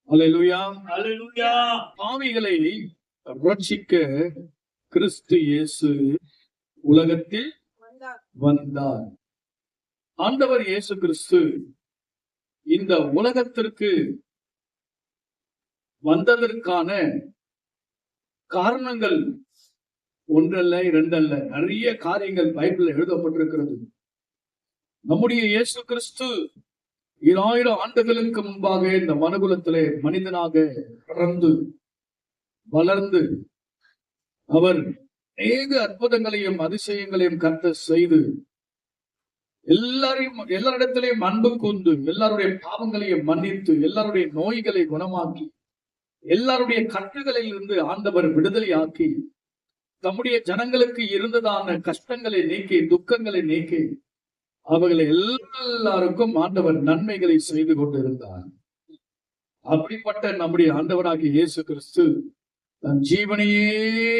அல்லேலூயா. பாவிகளை ரட்சிக்க கிறிஸ்து இயேசு உலகத்தில் வந்தார். ஆண்டவர் இயேசு கிறிஸ்து இந்த உலகத்திற்கு வந்ததற்கான காரணங்கள் ஒன்றல்ல இரண்டல்ல, நிறைய காரியங்கள் பைபிள்ல எழுதப்பட்டிருக்கிறது. நம்முடைய இயேசு கிறிஸ்து 2000 ஆண்டுகளுக்கு முன்பாக இந்த மனுகுலத்திலே மனிதனாக பிறந்து வளர்ந்து அவர் அநேக அற்புதங்களையும் அதிசயங்களையும் கர்த்தர் செய்து எல்லாரிடத்திலையும் அன்பு கூர்ந்து எல்லாருடைய பாவங்களையும் மன்னித்து எல்லாருடைய நோய்களை குணமாக்கி எல்லாருடைய கட்டுகளில் இருந்து ஆண்டவர் விடுதலையாக்கி தம்முடைய ஜனங்களுக்கு இருந்ததான கஷ்டங்களை நீக்கி துக்கங்களை நீக்கி அவர்களை எல்லாருக்கும் ஆண்டவர் நன்மைகளை செய்து கொண்டிருந்தார். அப்படிப்பட்ட நம்முடைய ஆண்டவராகிய இயேசு கிறிஸ்து தன் ஜீவனையே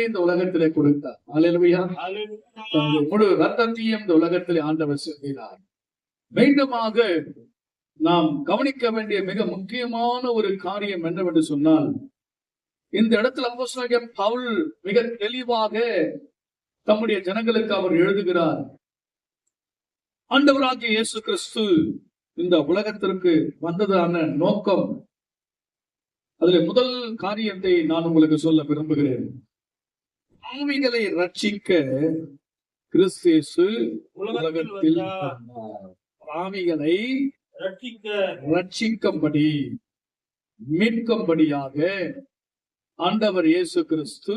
இந்த உலகத்திலே கொடுத்தார். அல்லேலூயா. முழு ரத்தத்தையும் இந்த உலகத்திலே ஆண்டவர் செலுத்தினார். மீண்டுமாக நாம் கவனிக்க வேண்டிய மிக முக்கியமான ஒரு காரியம் என்னவென்று சொன்னால், இந்த இடத்துல அப்போஸ்தலனாகிய பவுல் மிக தெளிவாக தம்முடைய ஜனங்களுக்கு அவர் எழுதுகிறார். ஆண்டவராகிய இயேசு கிறிஸ்து இந்த உலகத்திற்கு வந்ததான நோக்கம், அதுல முதல் காரியத்தை நான் உங்களுக்கு சொல்ல விரும்புகிறேன். பாவிகளை ரட்சிக்க கிறிஸ்து இயேசு உலகத்தில் வந்தார். பாவிகளை ரட்சிக்கும்படி மீட்கும்படியாக ஆண்டவர் இயேசு கிறிஸ்து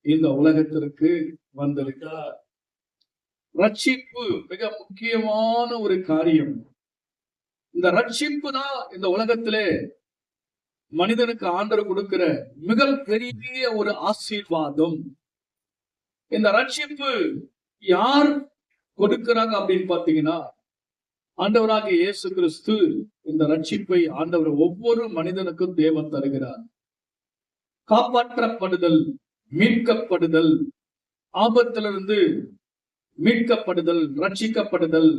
இந்த உலகத்திற்கு வந்திருக்கிறார். ரட்சிப்பு மிக முக்கியமான ஒரு காரியம். இந்த ரட்சிப்பு தான் இந்த உலகத்திலே மனிதனுக்கு ஆண்டவர் கொடுக்கிற மிக பெரிய ஒரு ஆசீர்வாதம். இந்த ரட்சிப்பு யார் கொடுக்கிறாங்க அப்படின்னு பாத்தீங்கன்னா, ஆண்டவராகிய இயேசு கிறிஸ்து இந்த ரட்சிப்பை ஆண்டவர் ஒவ்வொரு மனிதனுக்கும் தேவன் தருகிறார். காப்பாற்றப்படுதல், மீட்கப்படுதல், ஆபத்திலிருந்து மீட்கப்படுதல், ரட்சிக்கப்படுதல்,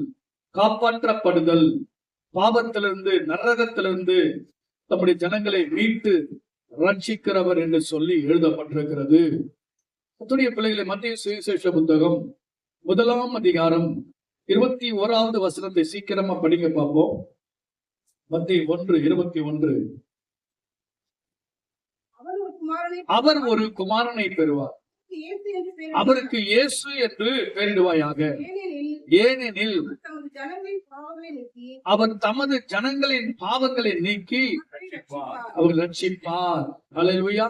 காப்பாற்றப்படுதல், பாவத்திலிருந்து நரகத்திலிருந்து நம்முடைய ஜனங்களை மீட்டு ரட்சிக்கிறவர் என்று சொல்லி எழுதப்பட்டிருக்கிறது. கர்த்தருடைய பிள்ளைகளை, மத்திய சுவிசேஷ புத்தகம் 1ஆம் அதிகாரம் 21வது வசனத்தை சீக்கிரமா படிங்க பார்ப்போம். மத்திய 1:21. அவர் ஒரு குமாரனை பெறுவார், அவருக்கு இயேசு என்று பெயரிடுவாயாக. ஏனெனில் அவர் தமது ஜனங்களின் பாவங்களை நீக்கி அவர் ரட்சிப்பார். அல்லேலூயா.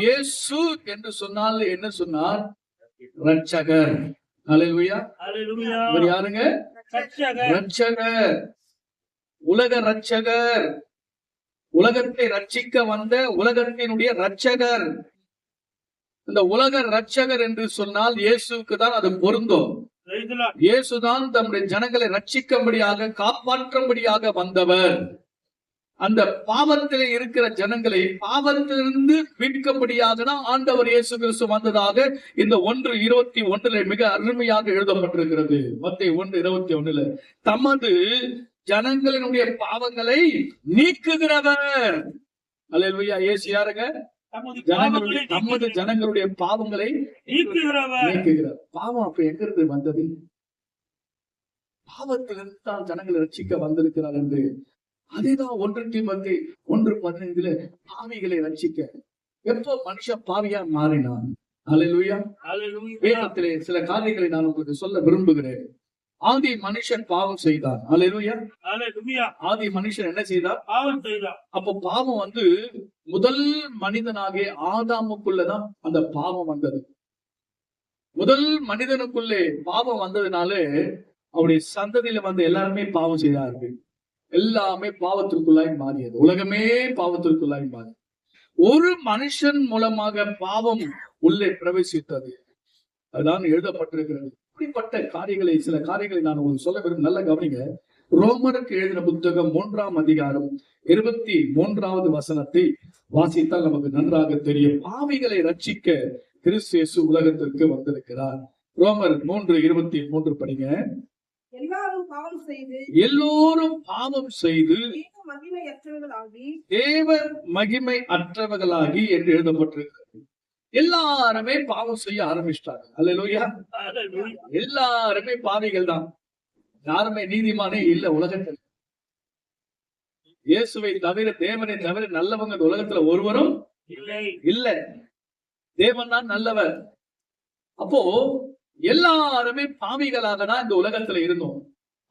இயேசு என்று சொன்னால் என்ன சொன்னார்? ரட்சகர். அல்லேலூயா. அவர் யாருங்க? ரட்சகர், உலக ரட்சகர், உலகத்தை ரட்சிக்க வந்த உலகத்தினுடைய ரட்சகர். இந்த உலக ரட்சகர் என்று சொன்னால் இயேசுக்கு தான் அது பொருந்தும். இயேசுதான் தம்முடைய ஜனங்களை ரட்சிக்கும்படியாக காப்பாற்றும்படியாக வந்தவர். அந்த பாவத்திலே இருக்கிற ஜனங்களை பாவத்திலிருந்து மீட்கும்படியாக தான் ஆண்டவர் இயேசு கிறிஸ்து வந்ததாக இந்த 1:21 மிக அருமையாக எழுதப்பட்டிருக்கிறது. மத்தேயு 1:21 தமது ஜனங்களினுடைய பாவங்களை நீக்குகிறவர். அல்லேலூயா. இயேசு யாருங்க? நமது ஜனங்களுடைய பாவங்களை நீக்குகிறார். பாவம் அப்ப எங்க இருந்து வந்தது? பாவத்திலிருந்து தான் ஜனங்களை ரட்சிக்க வந்திருக்கிறார் என்று. அதேதான் 1 தீமோத்தேயு 1:15 பாவிகளை ரட்சிக்க. எப்போ மனுஷன் பாவியா மாறினான்? அல்லேலூயா. வேதத்திலே சில காரியங்களை நான் உங்களுக்கு சொல்ல விரும்புகிறேன். ஆதி மனுஷன் பாவம் செய்தான். அல்லேலூயா. ஆதி மனுஷன் என்ன செய்தார்? பாவம் செய்தார். அப்போ பாவம் வந்து முதல் மனிதனாகிய ஆதாமுக்குள்ளதான் அந்த பாவம் வந்தது. முதல் மனிதனுக்குள்ளே பாவம் வந்ததுனாலே அவருடைய சந்ததியில வந்து எல்லாருமே பாவம் செய்தார்கள். எல்லாமே பாவத்திற்குள்ளாய் மாறியது. உலகமே பாவத்திற்குள்ளாய் மாறியது. ஒரு மனுஷன் மூலமாக பாவம் உள்ளே பிரவேசித்தது. அதுதான் எழுதப்பட்டிருக்கிறது. இப்படிப்பட்ட காரியங்களை, சில காரியங்களை நான் உங்களுக்கு சொல்ல விரும்பும். நல்ல கவனிங்க. ரோமருக்கு எழுதின புத்தகம் 3ஆம் அதிகாரம் 23வது வசனத்தை வாசித்தால் நமக்கு நன்றாக தெரியும். பாவிகளை ரட்சிக்க கிறிஸ்து இயேசு உலகத்திற்கு வந்திருக்கிறார். ரோமர் 3:23 படிங்க. எல்லாரும் பாவம் செய்து தேவ மகிமை அற்றவர்களாகி என்று எழுதப்பட்டிருக்கிறது. எல்லாருமே பாவம் செய்ய ஆரம்பிச்சிட்டாங்க. அல்லேலூயா. எல்லாருமே பாவிகள் தான். யாருமே நீதிமானே இல்ல உலகத்தில். இயேசுவை தவிர, தேவனை தவிர நல்லவங்க இந்த உலகத்துல ஒருவரும் இல்ல. தேவன் தான் நல்லவர். அப்போ எல்லாருமே பாவிகளாக தான் இந்த உலகத்துல இருந்தோம்.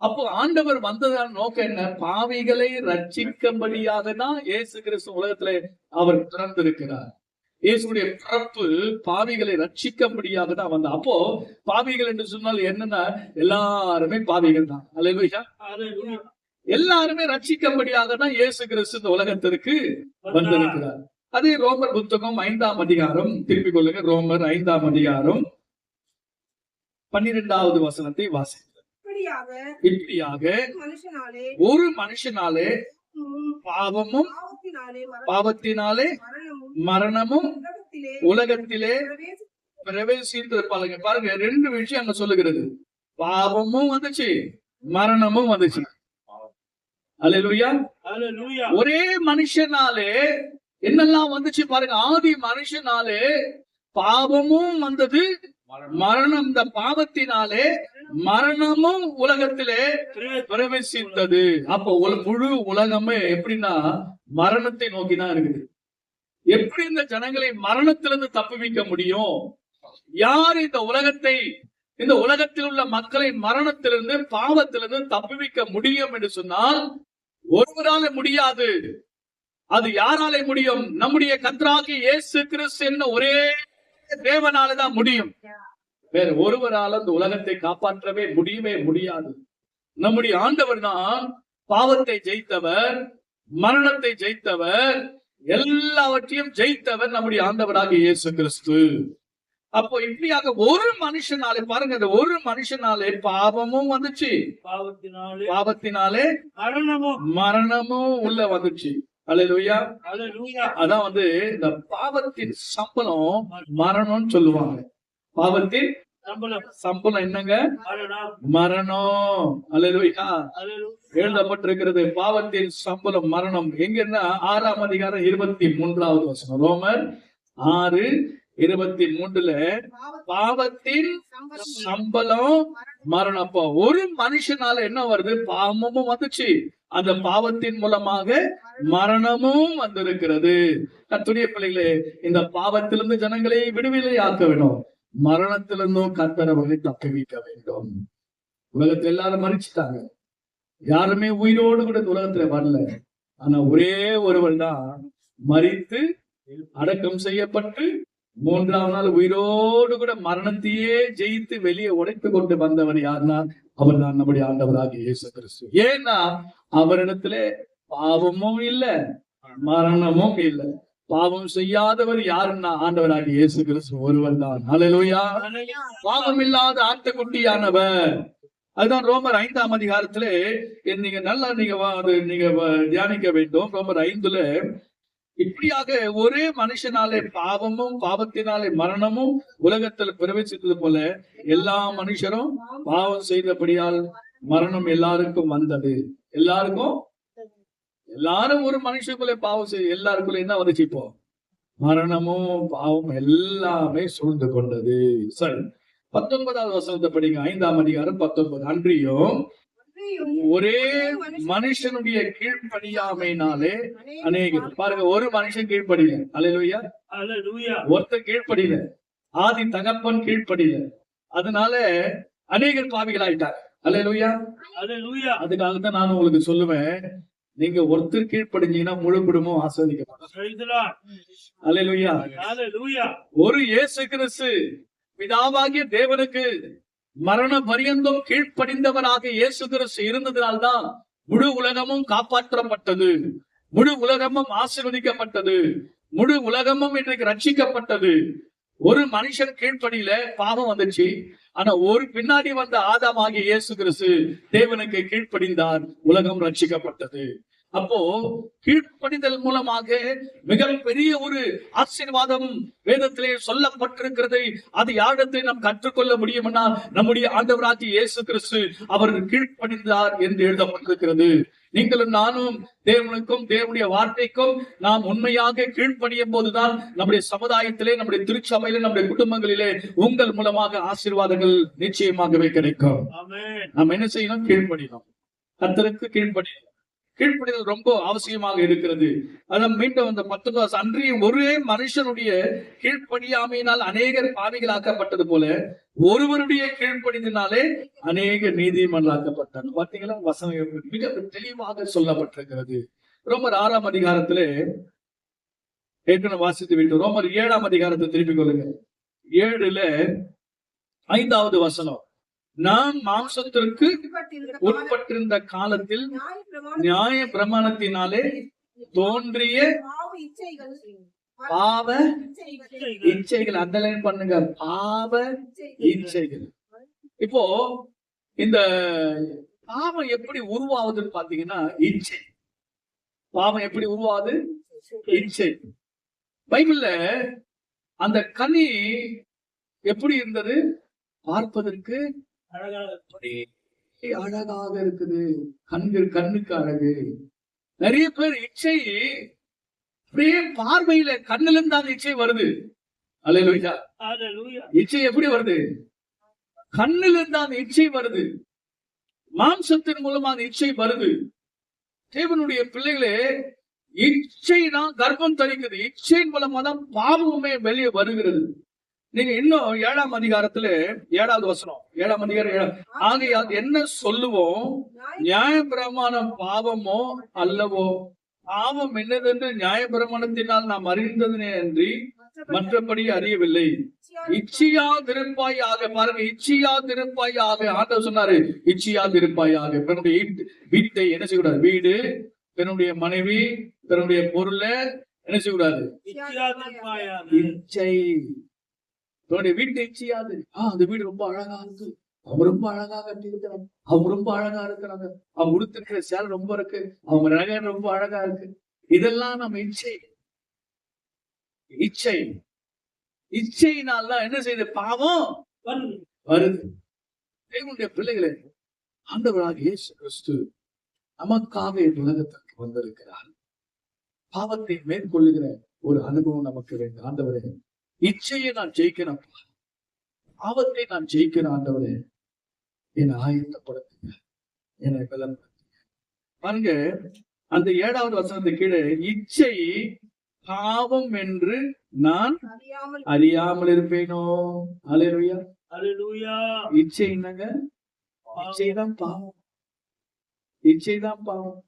அப்போ ஆண்டவர் வந்ததான நோக்கம் என்ன? பாவிகளை ரட்சிக்கும்படியாக தான் இயேசு கிறிஸ்து உலகத்துல அவர் பிறந்திருக்கிறார். இயேசுடைய பிறப்பு பாவிகளை ரட்சிக்கும்படியாக தான் வந்தார். அப்போ பாவிகள் என்று சொன்னால் என்னன்னா எல்லாருமே பாவிகள் தான். அல்லேலூயா. எல்லாருமே ரட்சிக்கும்படியாக தான் இயேசு கிறிஸ்து இந்த உலகத்திற்கு வந்திருக்கிறார். அதே ரோமர் புத்தகம் 5ஆம் அதிகாரம், திருப்பிக் கொள்ளுங்க. ரோமர் 5ஆம் அதிகாரம் 12வது வசனத்தை வாசிக்க. இப்படியாக ஒரு மனுஷனாலே பாவமும் பாவத்தினாலே மரணமும் உலகத்திலே பிரவேசித்திருப்பாங்க. பாருங்க, ரெண்டு விஷயம் அங்க சொல்லுகிறது. பாவமும் வந்துச்சு, மரணமும் வந்துச்சு. அல்லேலூயா. ஒரே மனுஷனாலே என்னெல்லாம் வந்துச்சு பாருங்க. ஆதி மனுஷனாலே பாவமும் வந்தது, மரணம், இந்த பாவத்தினாலே மரணமும் உலகத்திலே பிரவேசித்தது. அப்ப முழு உலகமே எப்படின்னா மரணத்தை நோக்கிதான் இருக்குது. எப்படி இந்த ஜனங்களை மரணத்திலிருந்து தப்புவிக்க முடியும்? யார் இந்த உலகத்தை, இந்த உலகத்தில் உள்ள மக்களை மரணத்திலிருந்து, பாவத்திலிருந்து தப்புவிக்க முடியும் என்று சொன்னால் ஒருவரால முடியாது. அது யாராலே முடியும்? நம்முடைய கர்த்தராகிய இயேசு கிறிஸ்து என்ன ஒரே தேவனாலதான் முடியும். வேற ஒருவரால இந்த உலகத்தை காப்பாற்றவே முடியவே முடியாது. நம்முடைய ஆண்டவர் தான் பாவத்தை ஜெயித்தவர், மரணத்தை ஜெயித்தவர், எல்லாவற்றையும் ஜெயித்தவர் நம்முடைய ஆண்டவராகிய இயேசு கிறிஸ்து. அப்போ இப்படியாக ஒரு மனுஷனாலே, பாருங்க, அந்த ஒரு மனுஷனாலே பாவமும் வந்துச்சு, பாவத்தினாலே மரணமும் உள்ள வந்துச்சு. அல்லேலூயா. அதான் இந்த பாவத்தின் சம்பளம் மரணம்னு சொல்லுவாங்க. பாவத்தின் சம்பளம் என்னங்க? மரணம். அல்லேலூயா. எழுதப்பட்டிருக்கிறது பாவத்தின் சம்பளம் மரணம். எங்கன்னா 6ஆம் அதிகாரம் 23வது வசனம். ரோமர் 6:23 பாவத்தின் சம்பளம் மரணம். அப்போ ஒரு மனுஷனால என்ன வருது? பாவமும் வந்துச்சு, அந்த பாவத்தின் மூலமாக மரணமும் வந்திருக்கிறது. கர்த்தருடைய பிள்ளைகளே, இந்த பாவத்திலிருந்து ஜனங்களை விடுதலை ஆக்க வேண்டும், மரணத்திலிருந்தும் கர்த்தரை தப்புவிக்க வேண்டும். உலகத்துல எல்லாரும் மறிச்சுட்டாங்க, யாருமே உயிரோடு கூட இந்த உலகத்துல வரல. ஆனா ஒரே ஒருவர் தான் மரித்து அடக்கம் செய்யப்பட்டு 3ஆம் நாள் உயிரோடு கூட மரணத்தையே ஜெயித்து வெளியே உடைத்து கொண்டு வந்தவர் யாருன்னா அவர் தான் நம்முடைய ஆண்டவராகிய இயேசு கிறிஸ்து. ஏன்னா அவரிடத்திலே பாவமும் இல்ல, மரணமும் இல்ல. பாவம் செய்யாதவர் யாருன்னா ஆண்டவராகிய இயேசு கிறிஸ்து ஒருவர் தான். அல்லேலூயா. பாவம் இல்லாத ஆட்டுக்குட்டியானவர். அதுதான் ரோமர் 5ஆம் அதிகாரத்திலே நீங்க நல்லா நீங்க தியானிக்க வேண்டும். ரோமர் 5ல இப்படியாக ஒரே மனுஷனாலே பாவமும் பாவத்தினாலே மரணமும் உலகத்தில் பிரவேசித்தது போல எல்லா மனுஷரும் பாவம் செய்தபடியால் மரணம் எல்லாருக்கும் வந்தது. எல்லாரும் ஒரு மனுஷனுக்குள்ளே பாவம் செய்ய எல்லாருக்குள்ள என்ன வந்துச்சு? இப்போ மரணமும் பாவம் எல்லாமே சூழ்ந்து கொண்டது. சரி, 19வது வசனத்தை படிங்க. 5ஆம் அதிகாரம் 19. அன்றியும் ஒரே மனுஷனுடைய கீழ்ப்படியாமையினாலே அநேகர். பாருங்க, ஒரு மனுஷன் கீழ்ப்படியில. அல்லேலூயா. ஒருத்தர் கீழ்ப்படியில, ஆதி தகப்பன் கீழ்ப்படியில, அதனால அநேகர் பாவிகள் ஆயிட்டார். அல்லேலூயா. அதுக்காகத்தான் நான் உங்களுக்கு சொல்லுவேன், நீங்க ஒருத்தர் கீழ்ப்படிஞ்சீங்கன்னா முழு குடும்பம் ஆஸ்வதிக்கப்படும். அல்லேலூயா. ஒரு இயேசு கிறிஸ்து பிதாவாகிய தேவனுக்கு மரண பரியந்தம் கீழ்ப்படிந்தவராக இயேசு கிறிஸ்து இருந்ததினால்தான் முழு உலகமும் காப்பாற்றப்பட்டது, முழு உலகமும் ஆசீர்வதிக்கப்பட்டது, முழு உலகமும் இன்றைக்கு ரட்சிக்கப்பட்டது. ஒரு மனுஷன் கீழ்ப்படியில பாவம் வந்துச்சு. ஆனா ஒரு பின்னாடி வந்த ஆதாம் ஆகிய இயேசு கிறிஸ்து தேவனுக்கு கீழ்ப்படிந்தார், உலகம் ரட்சிக்கப்பட்டது. அப்போ கீழ்ப்படிதல் மூலமாக மிகப்பெரிய ஒரு ஆசீர்வாதம் வேதத்திலே சொல்லப்பட்டிருக்கிறது. அது யாரிடத்தை நாம் கற்றுக்கொள்ள முடியும்னா நம்முடைய ஆண்டவராகிய இயேசு கிறிஸ்து அவர் கீழ்ப்படிந்தார் என்று எழுதப்பட்டிருக்கிறது. நீங்களும் நானும் தேவனுக்கும் தேவனுடைய வார்த்தைக்கும் நாம் உண்மையாக கீழ்ப்படியும் போதுதான் நம்முடைய சமுதாயத்திலே, நம்முடைய திருச்சபையிலே, நம்முடைய குடும்பங்களிலே உங்கள் மூலமாக ஆசீர்வாதங்கள் நிச்சயமாகவே கிடைக்கும். நாம் என்ன செய்யணும்? கீழ்ப்படியணும். கர்த்தருக்கு கீழ்ப்படியணும். கீழ்ப்படிதல் ரொம்ப அவசியமாக இருக்கிறது. அதான் மீண்டும் அந்த 19 அன்றைய ஒரே மனுஷனுடைய கீழ்ப்படியாமையினால் அநேகர் பாவிகளாக்கப்பட்டது போல ஒருவருடைய கீழ்ப்படினாலே அநேக நீதிமன்றாக்கப்பட்டாங்க. பாத்தீங்களா? வசனம் மிக தெளிவாக சொல்லப்பட்டிருக்கிறது. ரோமர் 6ஆம் அதிகாரத்திலே ஏற்கனவே வாசித்து விட்டு ரோமர் 7ஆம் அதிகாரத்தை திருப்பிக் கொள்ளுங்க. 7ல 5வது வசனம். நாம் மாம்சத்திற்கு உட்பட்டிருந்த காலத்தில் நியாய பிரமாணத்தினாலே தோன்றிய பாவ இச்சைகள், அண்டர்லைன் பண்ணுங்க, பாவ இச்சைகள். இப்போ இந்த பாவம் எப்படி உருவாகுதுன்னு பாத்தீங்கன்னா இச்சை. பாவம் எப்படி உருவாகுது? இச்சை. பைபிள்ல அந்த கனி எப்படி இருந்தது? பார்ப்பதற்கு அழகாக இருக்குது. கண்ணுக்கு அழகு. நிறைய பேர் இச்சை அப்படியே பார்வையில கண்ணுல இருந்து அந்த இச்சை வருது. அல்லேலூயா. இச்சை எப்படி வருது? கண்ணுல இருந்து அந்த இச்சை வருது. மாம்சத்தின் மூலமா அந்த இச்சை வருது. தேவனுடைய பிள்ளைகளே, இச்சை தான் கர்ப்பம் தரிக்குது. இச்சையின் மூலமா தான் பாவமே வெளியே வருகிறது. நீங்க இன்னும் 7ஆம் அதிகாரத்துல 7வது வசனம், 7ஆம் அதிகாரம் ஆகையால் என்ன சொல்லுவோம்? நியாயப்பிரமாணம் பாவமோ அல்லவோ? பாவம் என்னதென்று நியாயப்பிரமாணத்தினால் நாம் அறிந்ததனே அன்றி மற்றபடி அறியவில்லை. இச்சையா திருப்பாயாக. பாருங்க, இச்சையா திருப்பாயாக. ஆண்டவர் சொன்னாரு, இச்சையா திருப்பாயாக. தன்னுடைய வீட்டை என்ன செய்யக்கூடாது? வீடு, தன்னுடைய மனைவி, தன்னுடைய பொருளை என்ன செய்யக்கூடாது? இச்சை. தன்னுடைய வீட்டை இச்சையாது. அந்த வீடு ரொம்ப அழகா இருக்கு, அவங்க ரொம்ப அழகா கட்டிருக்கிறாங்க, அவங்க ரொம்ப அழகா இருக்கிறாங்க, அவங்க உடுத்திருக்கிற சேலை ரொம்ப இருக்கு, அவங்க நகை ரொம்ப அழகா இருக்கு. இதெல்லாம் நம்ம இச்சை. இச்சை இச்சையினால்தான் என்ன செய்யுது? பாவம் வருது. தேவனுடைய பிள்ளைகளே, ஆண்டவராகிய இயேசு கிறிஸ்து நமக்காக உலகத்திற்கு வந்திருக்கிறார். பாவத்தை மேற்கொள்ளுகிற ஒரு அனுபவம் நமக்கு வேண்டும். ஆண்டவரே, இச்சையை நான் ஜெயிக்கிறேன், பாவத்தை நான் ஜெயிக்கிறேன். ஆண்டவரே, என்னை ஆயத்தப்படுத்துங்க, என்னை பலப்படுத்துங்க. பாருங்க, அந்த 7வது வசனத்துக்கு கீழே இச்சை பாவம் என்று நான் அறியாமல் இருப்பேனோ? அல்லேலூயா. அல்லேலூயா. இச்சை என்னங்க? இச்சைதான் பாவம். இச்சைதான் பாவம்.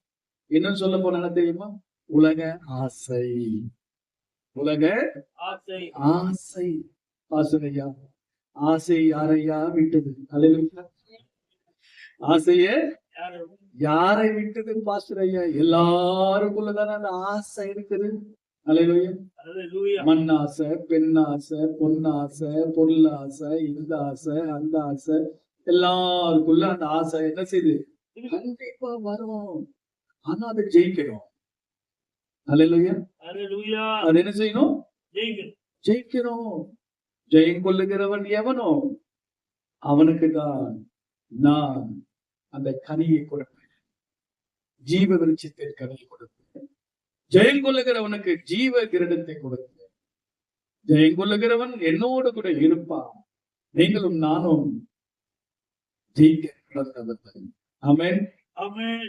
இன்னும் சொல்ல போனா என்ன தெரியுமா? உலக ஆசை. உலக ஆசை. ஆசை. ஆசையா? ஆசை யாரையா விட்டது? அல்லேலூயா. ஆசைய யாரை விட்டது பாஸ்டர் ஐயா? எல்லாருக்குள்ளதான அந்த ஆசை இருக்குது. அல்லேலூயா. மண் ஆசை, பெண் ஆசை, பொன்னாசை, பொருள் ஆசை, இந்த ஆசை, அந்த ஆசை, எல்லாருக்குள்ள அந்த ஆசை என்ன செய்யுது? கண்டிப்பா வரும். ஆனா அதை ஜெயிக்கணும். அல்லேலூயா. அது என்ன செய்யணும்? ஜெயிக்கணும். ஜெயம் கொள்ளுகிறவன் எவனோ அவனுக்கு தான் நான் அந்த கனியை கொடுப்பேன், ஜீவ விருட்சத்தின் கனியை கொடுப்பேன். ஜெயம் கொள்ளுகிறவனுக்கு ஜீவ கிரீடத்தை கொடுப்பேன். ஜெயம் கொள்ளுகிறவன் என்னோடு கூட இருப்பான். நீங்களும் நானும் ஜெயிக்க. ஆமென்.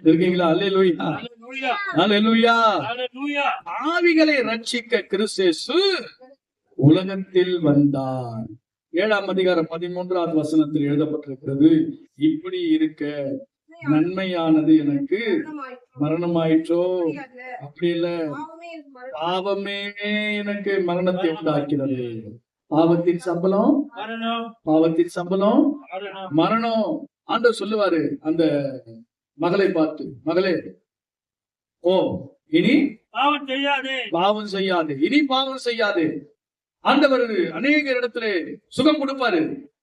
இருக்கீங்களா? அல்லேலூயா. அல்லேலூயா. ஆவிகளை ரட்சிக்க கிறிஸ்து உலகத்தில் வந்தார். 7ஆம் அதிகாரம் 13வது வசனத்தில் எழுதப்பட்டிருக்கிறது, இப்படி இருக்க நன்மையானது எனக்கு மரணமாயிற்றோ? அப்படி இல்ல, பாவமே எனக்கு மரணத்தை உண்டாக்கிறது. பாவத்தின் சம்பளம், பாவத்தின் சம்பளம் மரணம். ஆண்டவர் சொல்லுவாரு அந்த மகளை பார்த்து, மகளே, ஓ இனி பாவம் செய்யாதே, பாவம் செய்யாதே, இனி பாவம் செய்யாதே. ஆண்டவர் அநேக இடத்துல சுகம் கொடுப்பாரு.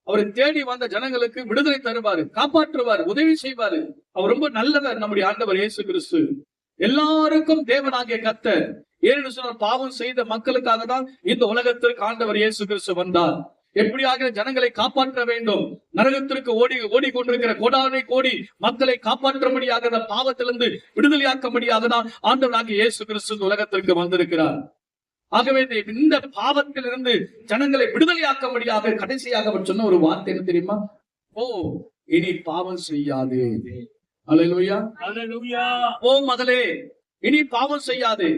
அவரை தேடி வந்த ஜனங்களுக்கு விடுதலை தருவாரு, காப்பாற்றுவார், உதவி செய்வாரு. அவர் ரொம்ப நல்லவர் நம்முடைய ஆண்டவர் இயேசு கிறிஸ்து. எல்லாருக்கும் தேவனாகிய கர்த்தர். ஏன்னு சொன்னால் பாவம் செய்த மக்களுக்காக தான் இந்த உலகத்திற்கு ஆண்டவர் இயேசு கிறிஸ்து வந்தார். எப்படியாக ஜனங்களை காப்பாற்ற வேண்டும், நரகத்திற்கு ஓடிக்கொண்டிருக்கிற கோடானை கோடி மக்களை காப்பாற்றும்படியாக, அந்த பாவத்திலிருந்து விடுதலையாக்கும்படியாக தான் ஆண்டவராகிய இயேசு கிறிஸ்து உலகத்திற்கு வந்திருக்கிறார். ஆகவே இந்த பாவத்திலிருந்து ஜனங்களை விடுதலையாக்கும்படியாக கடைசியாக அவர் சொன்ன ஒரு வார்த்தை என்ன தெரியுமா? ஓ, இனி பாவம் செய்யாதே. அல்லேலூயா, அல்லேலூயா. ஓ மகளே, இனி பாவம் செய்யாதே.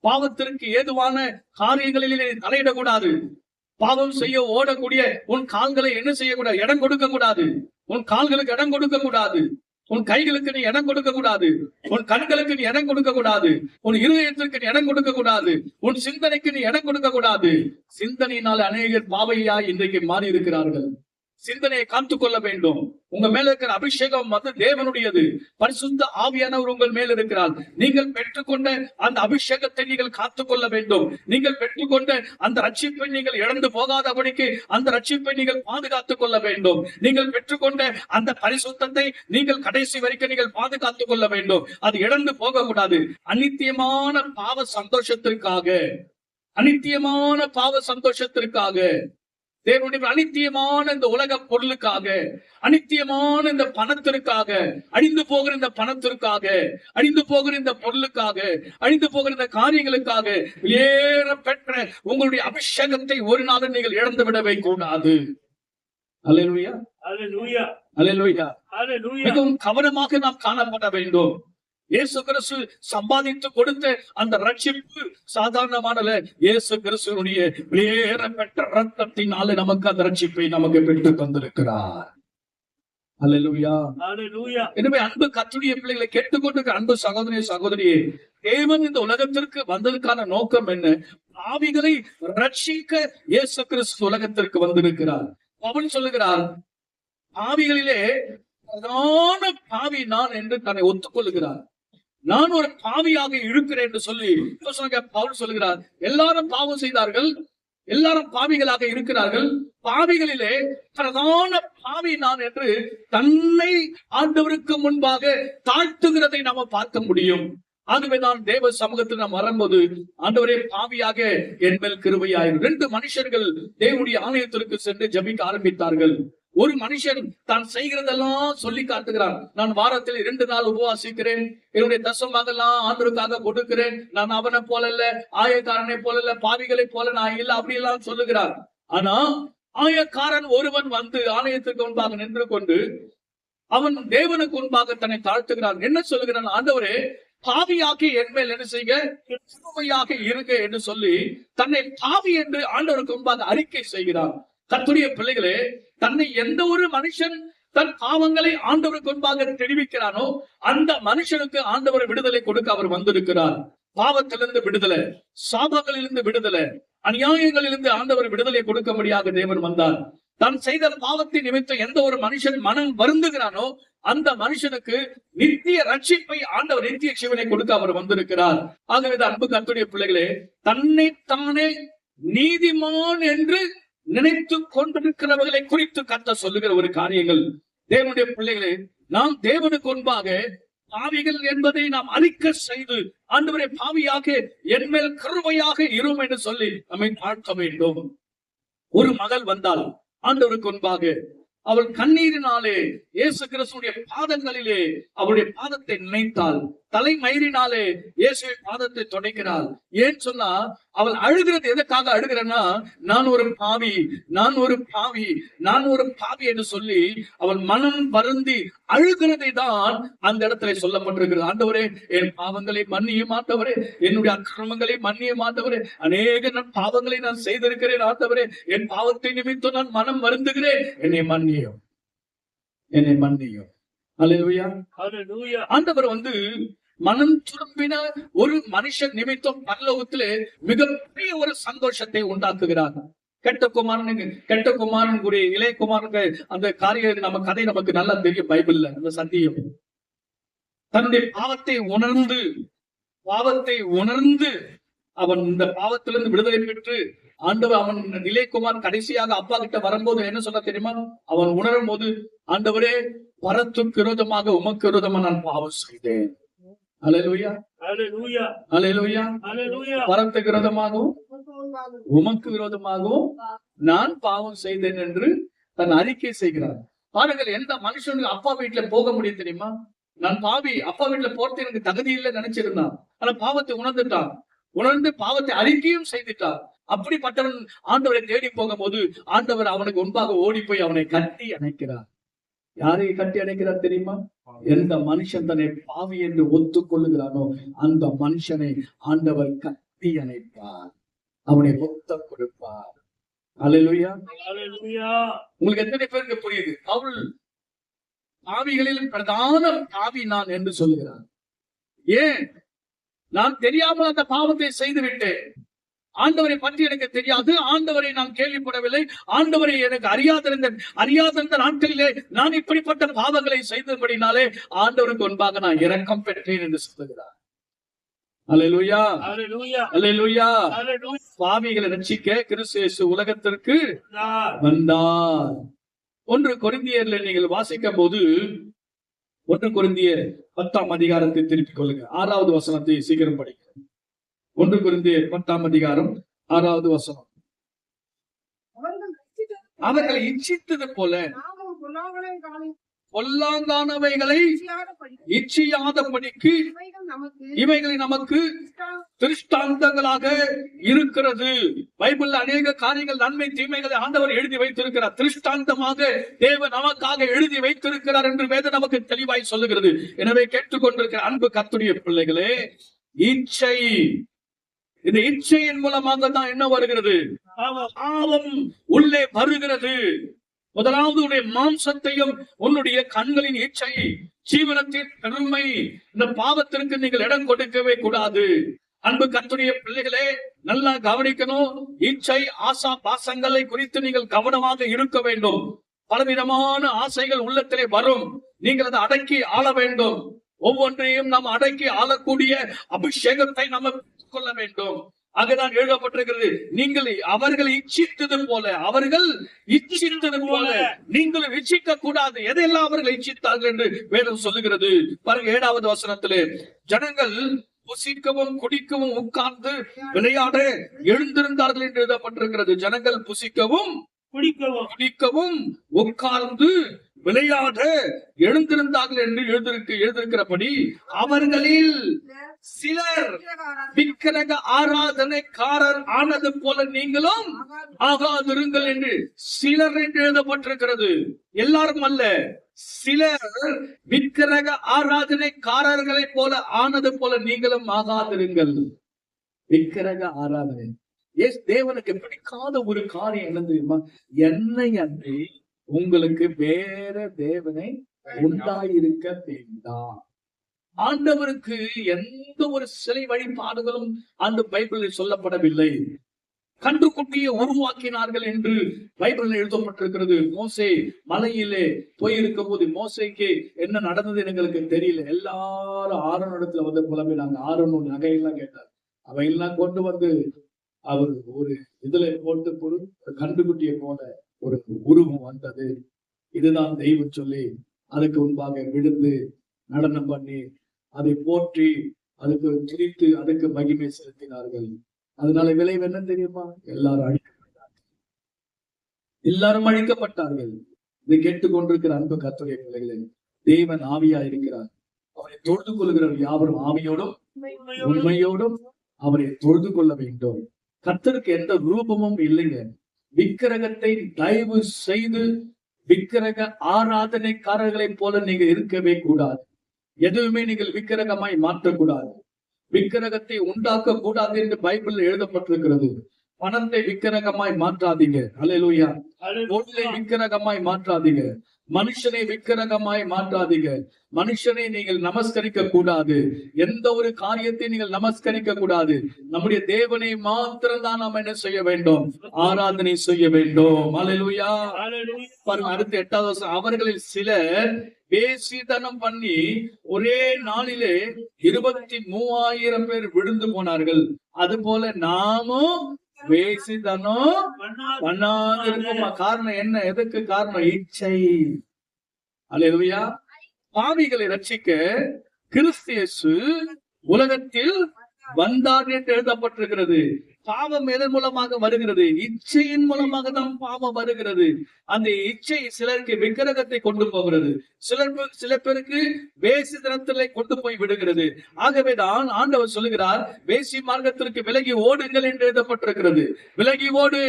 பாவத்திற்கு ஏதுவான காரியங்களிலே தலையிடக்கூடாது. பாவம் செய்ய ஓடக்கூடிய உன் கால்களை என்ன செய்யக்கூடாது? இடம் கொடுக்க கூடாது. உன் கால்களுக்கு இடம் கொடுக்க கூடாது. உன் கைகளுக்கு நீ இடம் கொடுக்க கூடாது. உன் கண்களுக்கு நீ இடம் கொடுக்க கூடாது. உன் இருதயத்திற்கு நீ இடம் கொடுக்க கூடாது. உன் சிந்தனைக்கு நீ இடம் கொடுக்க கூடாது. சிந்தனையினால் அநேகர் பாவையாய் இன்றைக்கு மாறி இருக்கிறார்கள். சிந்தனையை காத்துக் கொள்ள வேண்டும். உங்க மேல இருக்கிற அபிஷேகம் வந்து தேவனுடையது. பரிசுத்த ஆவியானவர் உங்கள் மேல் இருக்கிறார். நீங்கள் பெற்றுக்கொண்ட அந்த அபிஷேகத்தை நீங்கள் காத்துக் கொள்ள வேண்டும். நீங்கள் பெற்றுக்கொண்ட அந்த ரட்சிப்பை நீங்கள் இழந்து போகாதபடிக்கு அந்த ரட்சிப்பை நீங்கள் பாதுகாத்துக் கொள்ள வேண்டும். நீங்கள் பெற்றுக்கொண்ட அந்த பரிசுத்தத்தை நீங்கள் கடைசி வரைக்கும் நீங்கள் பாதுகாத்துக் கொள்ள வேண்டும். அது இழந்து போக கூடாது. அநித்தியமான பாவ சந்தோஷத்திற்காக, அநித்தியமான பாவ சந்தோஷத்திற்காக, தேவனுடைய அநித்தியமான இந்த உலக பொருளுக்காக, அநித்தியமான இந்த பணத்திற்காக, அழிந்து போகிற இந்த பணத்திற்காக, அழிந்து போகிற இந்த பொருளுக்காக, அழிந்து போகிற இந்த காரியங்களுக்காக ஏற பெற்ற உங்களுடைய அபிஷேகத்தை ஒரு நாள் நீங்கள் இழந்து விடவே கூடாது. அல்லேலூயா, அல்லேலூயா, அல்லேலூயா, அல்லேலூயா. மிகவும் கவனமாக நாம் காணப்பட வேண்டும். இயேசு கிறிஸ்து சம்பாதித்து கொடுத்த அந்த ரட்சிப்பு சாதாரணமான இயேசு கிறிஸ்துவினுடைய வெளியேறப்பட்ட ரத்தத்தினாலே நமக்கு அந்த ரட்சிப்பை நமக்கு பெற்று தந்திருக்கிறார். அல்லேலூயா, அல்லேலூயா. எனவே அன்பு கர்த்தருடைய பிள்ளைகளை கேட்டுக்கொண்டிருக்கிற அன்பு சகோதரி சகோதரியே, தேவன் இந்த உலகத்திற்கு வந்ததற்கான நோக்கம் என்ன? பாவிகளை ரட்சிக்க இயேசு கிறிஸ்து உலகத்திற்கு வந்திருக்கிறார். அவன் சொல்லுகிறார், பாவிகளிலே பிரதான பாவி நான் என்று தன்னை ஒத்துக்கொள்ளுகிறார். நான் ஒரு பாவியாக இருக்கிறேன் என்று சொல்லி பவுல் சொல்லுகிறார். எல்லாரும் பாவம் செய்தார்கள், எல்லாரும் பாவிகளாக இருக்கிறார்கள். பாவிகளிலே பிரதான பாவி நான் என்று தன்னை ஆண்டவருக்கு முன்பாக தாழ்த்துகிறதை நாம பார்க்க முடியும். ஆகவே நான் தேவ சமூகத்தில் நாம் வரும்போது, ஆண்டவரே பாவியாக என் மேல் கிருபையாயிரு. 2 மனுஷர்கள் தேவனுடைய ஆலயத்திற்கு சென்று ஜெபிக்க ஆரம்பித்தார்கள். ஒரு மனுஷன் தான் செய்கிறதெல்லாம் சொல்லி காட்டுகிறான். நான் வாரத்தில் 2 நாள் உபவாசிக்கிறேன், என்னுடைய தசமாகலாம் ஆண்டவருக்காக கொடுக்கிறேன், நான் அவனை போல இல்ல, ஆயக்காரனை போல இல்ல, பாவிகளை போல நான் இல்ல, அப்படி எல்லாம் சொல்லுகிறார். ஆனா ஆயக்காரன் ஒருவன் வந்து ஆலயத்துக்கு முன்பாக நின்று கொண்டு அவன் தேவனுக்கு முன்பாக தன்னை தாழ்த்துகிறான். என்ன சொல்லுகிறான்? ஆண்டவரே, பாவியாக்கி என் மேல் என்ன செய்ய, கிருபையாக இருங்க என்று சொல்லி தன்னை பாவி என்று ஆண்டவருக்கு முன்பாக அறிக்கை செய்கிறான். கர்த்தருடைய பிள்ளைகளே, தன்னை எந்த ஒரு மனுஷன் தன் பாவங்களை ஆண்டவருக்கு முன்பாக தெரிவிக்கிறானோ அந்த மனுஷனுக்கு ஆண்டவர் விடுதலை கொடுக்க அவர் வந்திருக்கிறார். பாவத்திலிருந்து விடுதலை, சாபங்களிலிருந்து விடுதலை, அநியாயங்களிலிருந்து ஆண்டவர் விடுதலை கொடுக்கும்படியாக தேவன் வந்தார். தான் செய்த பாவத்தின் நிமித்தம் எந்த ஒரு மனுஷன் மனம் வருந்துகிறானோ அந்த மனுஷனுக்கு நித்திய ரட்சிப்பை ஆண்டவர், நித்திய ஜீவனை கொடுக்க அவர் வந்திருக்கிறார். ஆகவே அன்பு கர்த்தருடைய பிள்ளைகளே, தன்னைத்தானே நீதிமான் என்று நினைத்து கொண்டிருக்கிறவர்களை குறித்து கர்த்தர் சொல்லுகிற ஒரு காரியங்கள். தேவனுடைய பிள்ளைகளே, நாம் தேவனுக்கு முன்பாக பாவிகள் என்பதை நாம் அறிக்கை செய்து, ஆண்டவரே பாவியாக என் மேல் கிருபையாக இரும் என்று சொல்லி நம்மை பார்க்க வேண்டும். ஒரு மகள் வந்தால் ஆண்டவருக்கு முன்பாக அவள் கண்ணீரினாலே இயேசு கிறிஸ்துவின் பாதங்களிலே அவருடைய பாதத்தை நினைத்தாள். தலைமயிரினாலே இயேசுவின் பாதத்தை துடைக்கிறாள். ஏன் சொன்னா, அவள் அழுகிறது எதற்காக அழுகிறன்னா, நான் ஒரு பாவி, நான் ஒரு பாவி, நான் ஒரு பாவி என்று சொல்லி அவள் மனம் வருந்தி அழுகிறதை தான் அந்த இடத்துல சொல்லப்பட்டிருக்கிறது. ஆண்டவரே, என் பாவங்களை மன்னியும் ஆண்டவரே, என்னுடைய அக்கிரமங்களை மன்னியும் ஆண்டவரே, அநேக பாவங்களை நான் செய்திருக்கிறேன் ஆண்டவரே, என் பாவத்தை நிமித்தம் நான் மனம் வருந்துகிறேன், என்னை மன்னியும், என்னை மன்னியும். அல்லேலூயா, அல்லேலூயா. ஆண்டவர் வந்து மனம் திரும்பின ஒரு மனுஷன் நிமித்தம் பரலோகத்திலே மிகப்பெரிய ஒரு சந்தோஷத்தை உண்டாக்குகிறார். கெட்ட குமாரன் இளைய குமாரனுக்கு அந்த காரியம் நம்ம கதை நமக்கு நல்லா தெரியும் பைபிள்ல. அந்த சத்தியம் தன்னுடைய பாவத்தை உணர்ந்து அவன் இந்த பாவத்திலிருந்து விடுதலை பெற்று ஆண்டவர், அவன் இளையகுமார் கடைசியாக அப்பா கிட்ட வரும்போது என்ன சொல்ல தெரியுமா? அவன் உணரும் போது, ஆண்டவரே, வரத்துக்கு விரோதமாக உமக்கு விரோதமா நான் பாவம் செய்தேன். அல்லேலூயா, அல்லேலூயா, அல்லேலூயா. அல்லேலூயா. பரத்துக்கு விரோதமாகவும் உமக்கு விரோதமாகவும் நான் பாவம் செய்தேன் என்று தன் அறிக்கை செய்கிறார். பாருங்கள், எந்த மனுஷனுக்கு அப்பா வீட்டுல போக முடியும் தெரியுமா? நான் பாவி, அப்பா வீட்டுல போறது எனக்கு தகுதி இல்லை நினைச்சிருந்தான். ஆனா பாவத்தை உணர்ந்துட்டான். உணர்ந்து பாவத்தை அறிக்கையும் செய்துட்டான். அப்படிப்பட்டவன் ஆண்டவரை தேடி போகும்போது ஆண்டவர் அவனுக்கு முன்பாக ஓடி போய் அவனை கட்டி அணைக்கிறார். யாரை கட்டி அணைக்கிறார் தெரியுமா? எந்த மனுஷன் தன்னை பாவி என்று ஒத்துக்கொள்ளுகிறானோ அந்த மனுஷனை ஆண்டவர் கட்டி அணைப்பார், அவனை ஒத்த கொடுப்பார். அல்லேலூயா, அல்லேலூயா. உங்களுக்கு எத்தனை பேருக்கு புரியுது? பவுல் பாவிகளில் பிரதான பாவி நான் என்று சொல்லுகிறார். ஏன்? நான் தெரியாமல் அந்த பாவத்தை செய்து விட்டேன். ஆண்டவரை பற்றி எனக்கு தெரியாது, ஆண்டவரை நான் கேள்விப்படவில்லை, ஆண்டவரை எனக்கு அறியாதிருந்த நாட்களிலே நான் இப்படிப்பட்ட பாவங்களை செய்தபடினாலே ஆண்டவருக்கு முன்பாக நான் இரக்கம் பெற்றேன் என்று சொல்லுகிறார். அல்லேலூயா, அல்லேலூயா, அல்லேலூயா. அல்லேலூயா. பாவிகளை ரட்சிக்க கிறிஸ்து இயேசு உலகத்திற்கு வந்தார். 1 கொரிந்தியர்ல நீங்கள் வாசிக்கும் போது 1 கொரிந்தியர் 10ஆம் அதிகாரத்தை திருப்பிக் கொள்ளுங்க. 6வது வசனத்தை சீக்கிரம் படிக்க. 1 கொரிந்தியர் 10ஆம் அதிகாரம் 6வது வசனம். அவர்களை இச்சித்தது போல பொல்லாங்கானவைகளை இச்சியாதபடிக்கு இவைகளை நமக்கு திருஷ்டாந்தங்களாக இருக்கிறது. பைபிள்ல அநேக காரியங்கள், நன்மை தீமைகளை ஆண்டவர் எழுதி வைத்திருக்கிறார். திருஷ்டாந்தமாக தேவன் நமக்காக எழுதி வைத்திருக்கிறார் என்று வேதம் நமக்கு தெளிவாய் சொல்லுகிறது. எனவே கேட்டுக்கொண்டிருக்கிற அன்பு கர்த்தருடைய பிள்ளைகளே, இச்சை, இந்த இச்சையின் மூலமாக தான் என்ன வருகிறது? பாவம் உள்ளே வருகிறது. முதலாவது உன்னுடைய மாம்சத்தையும் உன்னுடைய கண்களின் இச்சை, ஜீவனத்தின் பெருமை, இந்த பாவத்திற்கு நீங்கள் இடம் கொடுக்கவே கூடாது. அன்பு கர்த்தருடைய பிள்ளைகளே, நல்லா கவனிக்கணும். இச்சை, ஆசா பாசங்களை குறித்து நீங்கள் கவனமாக இருக்க வேண்டும். பலவிதமான ஆசைகள் உள்ளத்திலே வரும். நீங்கள் அதை அடக்கி ஆள வேண்டும். ஒவ்வொன்றையும் நாம் அடக்கி ஆளக்கூடிய அபிஷேகத்தை நாம் கொள்ள வேண்டும். அங்கதான் எழுதப்பட்டிருக்கிறது, நீங்கள் அவர்கள் இச்சித்தது போல நீங்களும் இச்சிக்க கூடாது. எதையெல்லாம் அவர்கள் இச்சித்தார்கள் என்று வேதம் சொல்லுகிறது. பாருங்க 7வது வசனத்திலே, ஜனங்கள் புசிக்கவும் குடிக்கவும் உட்கார்ந்து விளையாட எழுந்திருந்தார்கள் என்று எழுதப்பட்டிருக்கிறது. ஜனங்கள் புசிக்கவும் குடிக்கவும் உட்கார்ந்து விளையாட எழுந்திருந்தார்கள் என்று எழுதியிருக்கிறபடி அவர்களில் சிலர் விக்கிரக ஆராதனைக்காரர் ஆனது போல நீங்களும் ஆகாதிருங்கள் என்று சிலர் என்று எழுதப்பட்டிருக்கிறது. எல்லாரும் அல்ல, சிலர் விக்கிரக ஆராதனைக்காரர்களை போல ஆனது போல நீங்களும் ஆகாதிருங்கள். விக்கிரக ஆராதனை தேவனுக்கு பிடிக்காத ஒரு காரியம் என்ன தெரியுமா? என்னை அன்றி உங்களுக்கு வேற தேவனை உண்டாயிருக்க வேண்டாம். ஆண்டவருக்கு எந்த ஒரு சிலை வழிபாடுகளும் அந்த பைபிளில் சொல்லப்படவில்லை. கன்றுக்குட்டியை உருவாக்கினார்கள் என்று பைபிளில் எழுதப்பட்டிருக்கிறது. மோசே மலையிலே போயிருக்கும் போது மோசேக்கு என்ன நடந்தது எங்களுக்கு தெரியல. எல்லாரும் ஆரோன் இடத்துல வந்து புலம்பினாங்க. ஆரோன் நகையெல்லாம் கேட்டார். அவையெல்லாம் கொண்டு வந்து அவர் ஒரு இதுல போட்டு கன்றுக்குட்டியை போல ஒரு உருவம் வந்தது. இதுதான் தெய்வம் சொல்லி அதுக்கு முன்பாக விழுந்து நடனம் பண்ணி அதை போற்றி அதுக்கு துதித்து அதுக்கு மகிமை செலுத்தினார்கள். அதனால விளைவு என்ன தெரியுமா? எல்லாரும் அழிக்கப்பட்டார்கள். இதை கேட்டுக்கொண்டிருக்கிற அன்பு கர்த்தருடைய பிள்ளைகளே, தேவன் ஆவியா இருக்கிறார். அவரை தொழுது கொள்கிறவர் யாவரும் ஆவியோடும் உண்மையோடும் அவரை தொழுது கொள்ள வேண்டும். கர்த்தருக்கு எந்த ரூபமும் இல்லைங்க. விக்கிரகத்தை தயவு செய்து விக்கிரக ஆராதனைக்காரர்களை போல நீங்க இருக்கவே கூடாது. எதுவுமே நீங்கள் விக்கிரகமாய் மாற்றக்கூடாது. விக்கிரகத்தை உண்டாக்க கூடாது என்று பைபிள் எழுதப்பட்டிருக்கிறது. பணத்தை விக்கிரகமாய் மாற்றாதீங்க. அல்லேலூயா. பொருளை விக்கிரகமாய் மாற்றாதீங்க. மனுஷனை விக்கிரகமாய் மாற்றாதீங்க. மனுஷனை நீங்கள் நமஸ்கரிக்க கூடாது. எந்த ஒரு காரியத்தை நீங்கள் நமஸ்கரிக்க கூடாது. நம்முடைய தேவனை மாத்திரம்தான் நாம் என்ன செய்ய வேண்டும்? ஆராதனை செய்ய வேண்டும். அல்லேலூயா. பாருங்க, அடுத்த 8வது வசனம். அவர்களில் சிலர் பேசித்தனம் பண்ணி ஒரே நாளிலே 23,000 பேர் விழுந்து போனார்கள். அது போல நாமும் பேசித்தனம் பண்ணாது இருக்குமா? காரணம் என்ன? எதுக்கு காரணம்? இச்சை. அல்லேலூயா. பாவிகளை ரட்சிக்க கிறிஸ்து இயேசு உலகத்தில் வந்தார் என்று எழுதப்பட்டிருக்கிறது. பாவம் எதன் மூலமாக வருகிறது? இச்சையின் மூலமாக தான் பாவம் வருகிறது. அந்த இச்சை சிலருக்கு விக்கிரகத்தை கொண்டு போகிறது, சில பேருக்கு வேசித்தனத்திலே கொண்டு போய் விடுகிறது. ஆகவேதான் ஆண்டவர் சொல்லுகிறார், வேசி மார்க்கத்திற்கு விலகி ஓடுங்கள் என்று எழுதப்பட்டிருக்கிறது. விலகி ஓடு,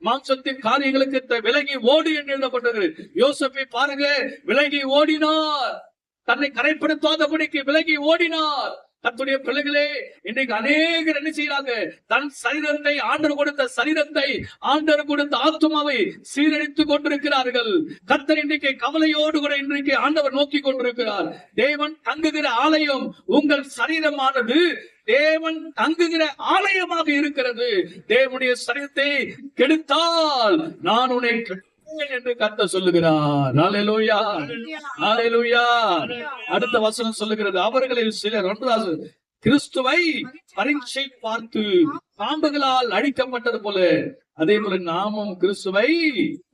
மாம்சத்தின் காரியங்களுக்கு விலகி ஓடு என்று எழுதப்பட்டிருக்கிறது. யோசேப்பை பாருங்க, விலகி ஓடினார், தன்னை கரைப்படுத்தாதபடிக்கு விலகி ஓடினார். கர்த்தருடைய பிள்ளைகளே, இன்றைக்கு அநேகர் என்ன செய்யறாங்க? தன் சரீரத்தை, ஆண்டவர் கொடுத்த சரீரத்தை, ஆண்டவர் கொடுத்த ஆத்துமாவை சீரழித்துக் கொண்டிருக்கிறார்கள். கர்த்தர் இன்றைக்கு கவலையோடு கூட இன்றைக்கு ஆண்டவர் நோக்கி கொண்டிருக்கிறார். தேவன் தங்குகிற ஆலயம் உங்கள் சரீரமானது தேவன் தங்குகிற ஆலயமாக இருக்கிறது. தேவனுடைய சரீரத்தை கெடுத்தால் நான் உன்னை என்று கர்த்தர் சொல்லுகிறார். ஹல்லேலூயா, ஹல்லேலூயா. அடுத்த வசனம் சொல்லுகிறது, அவர்களில் சிலர் கிறிஸ்துவை பரீட்சை பார்த்து பாம்புகளால் அழிக்கப்பட்டது போல, அதே போல நாமும் கிறிஸ்துவை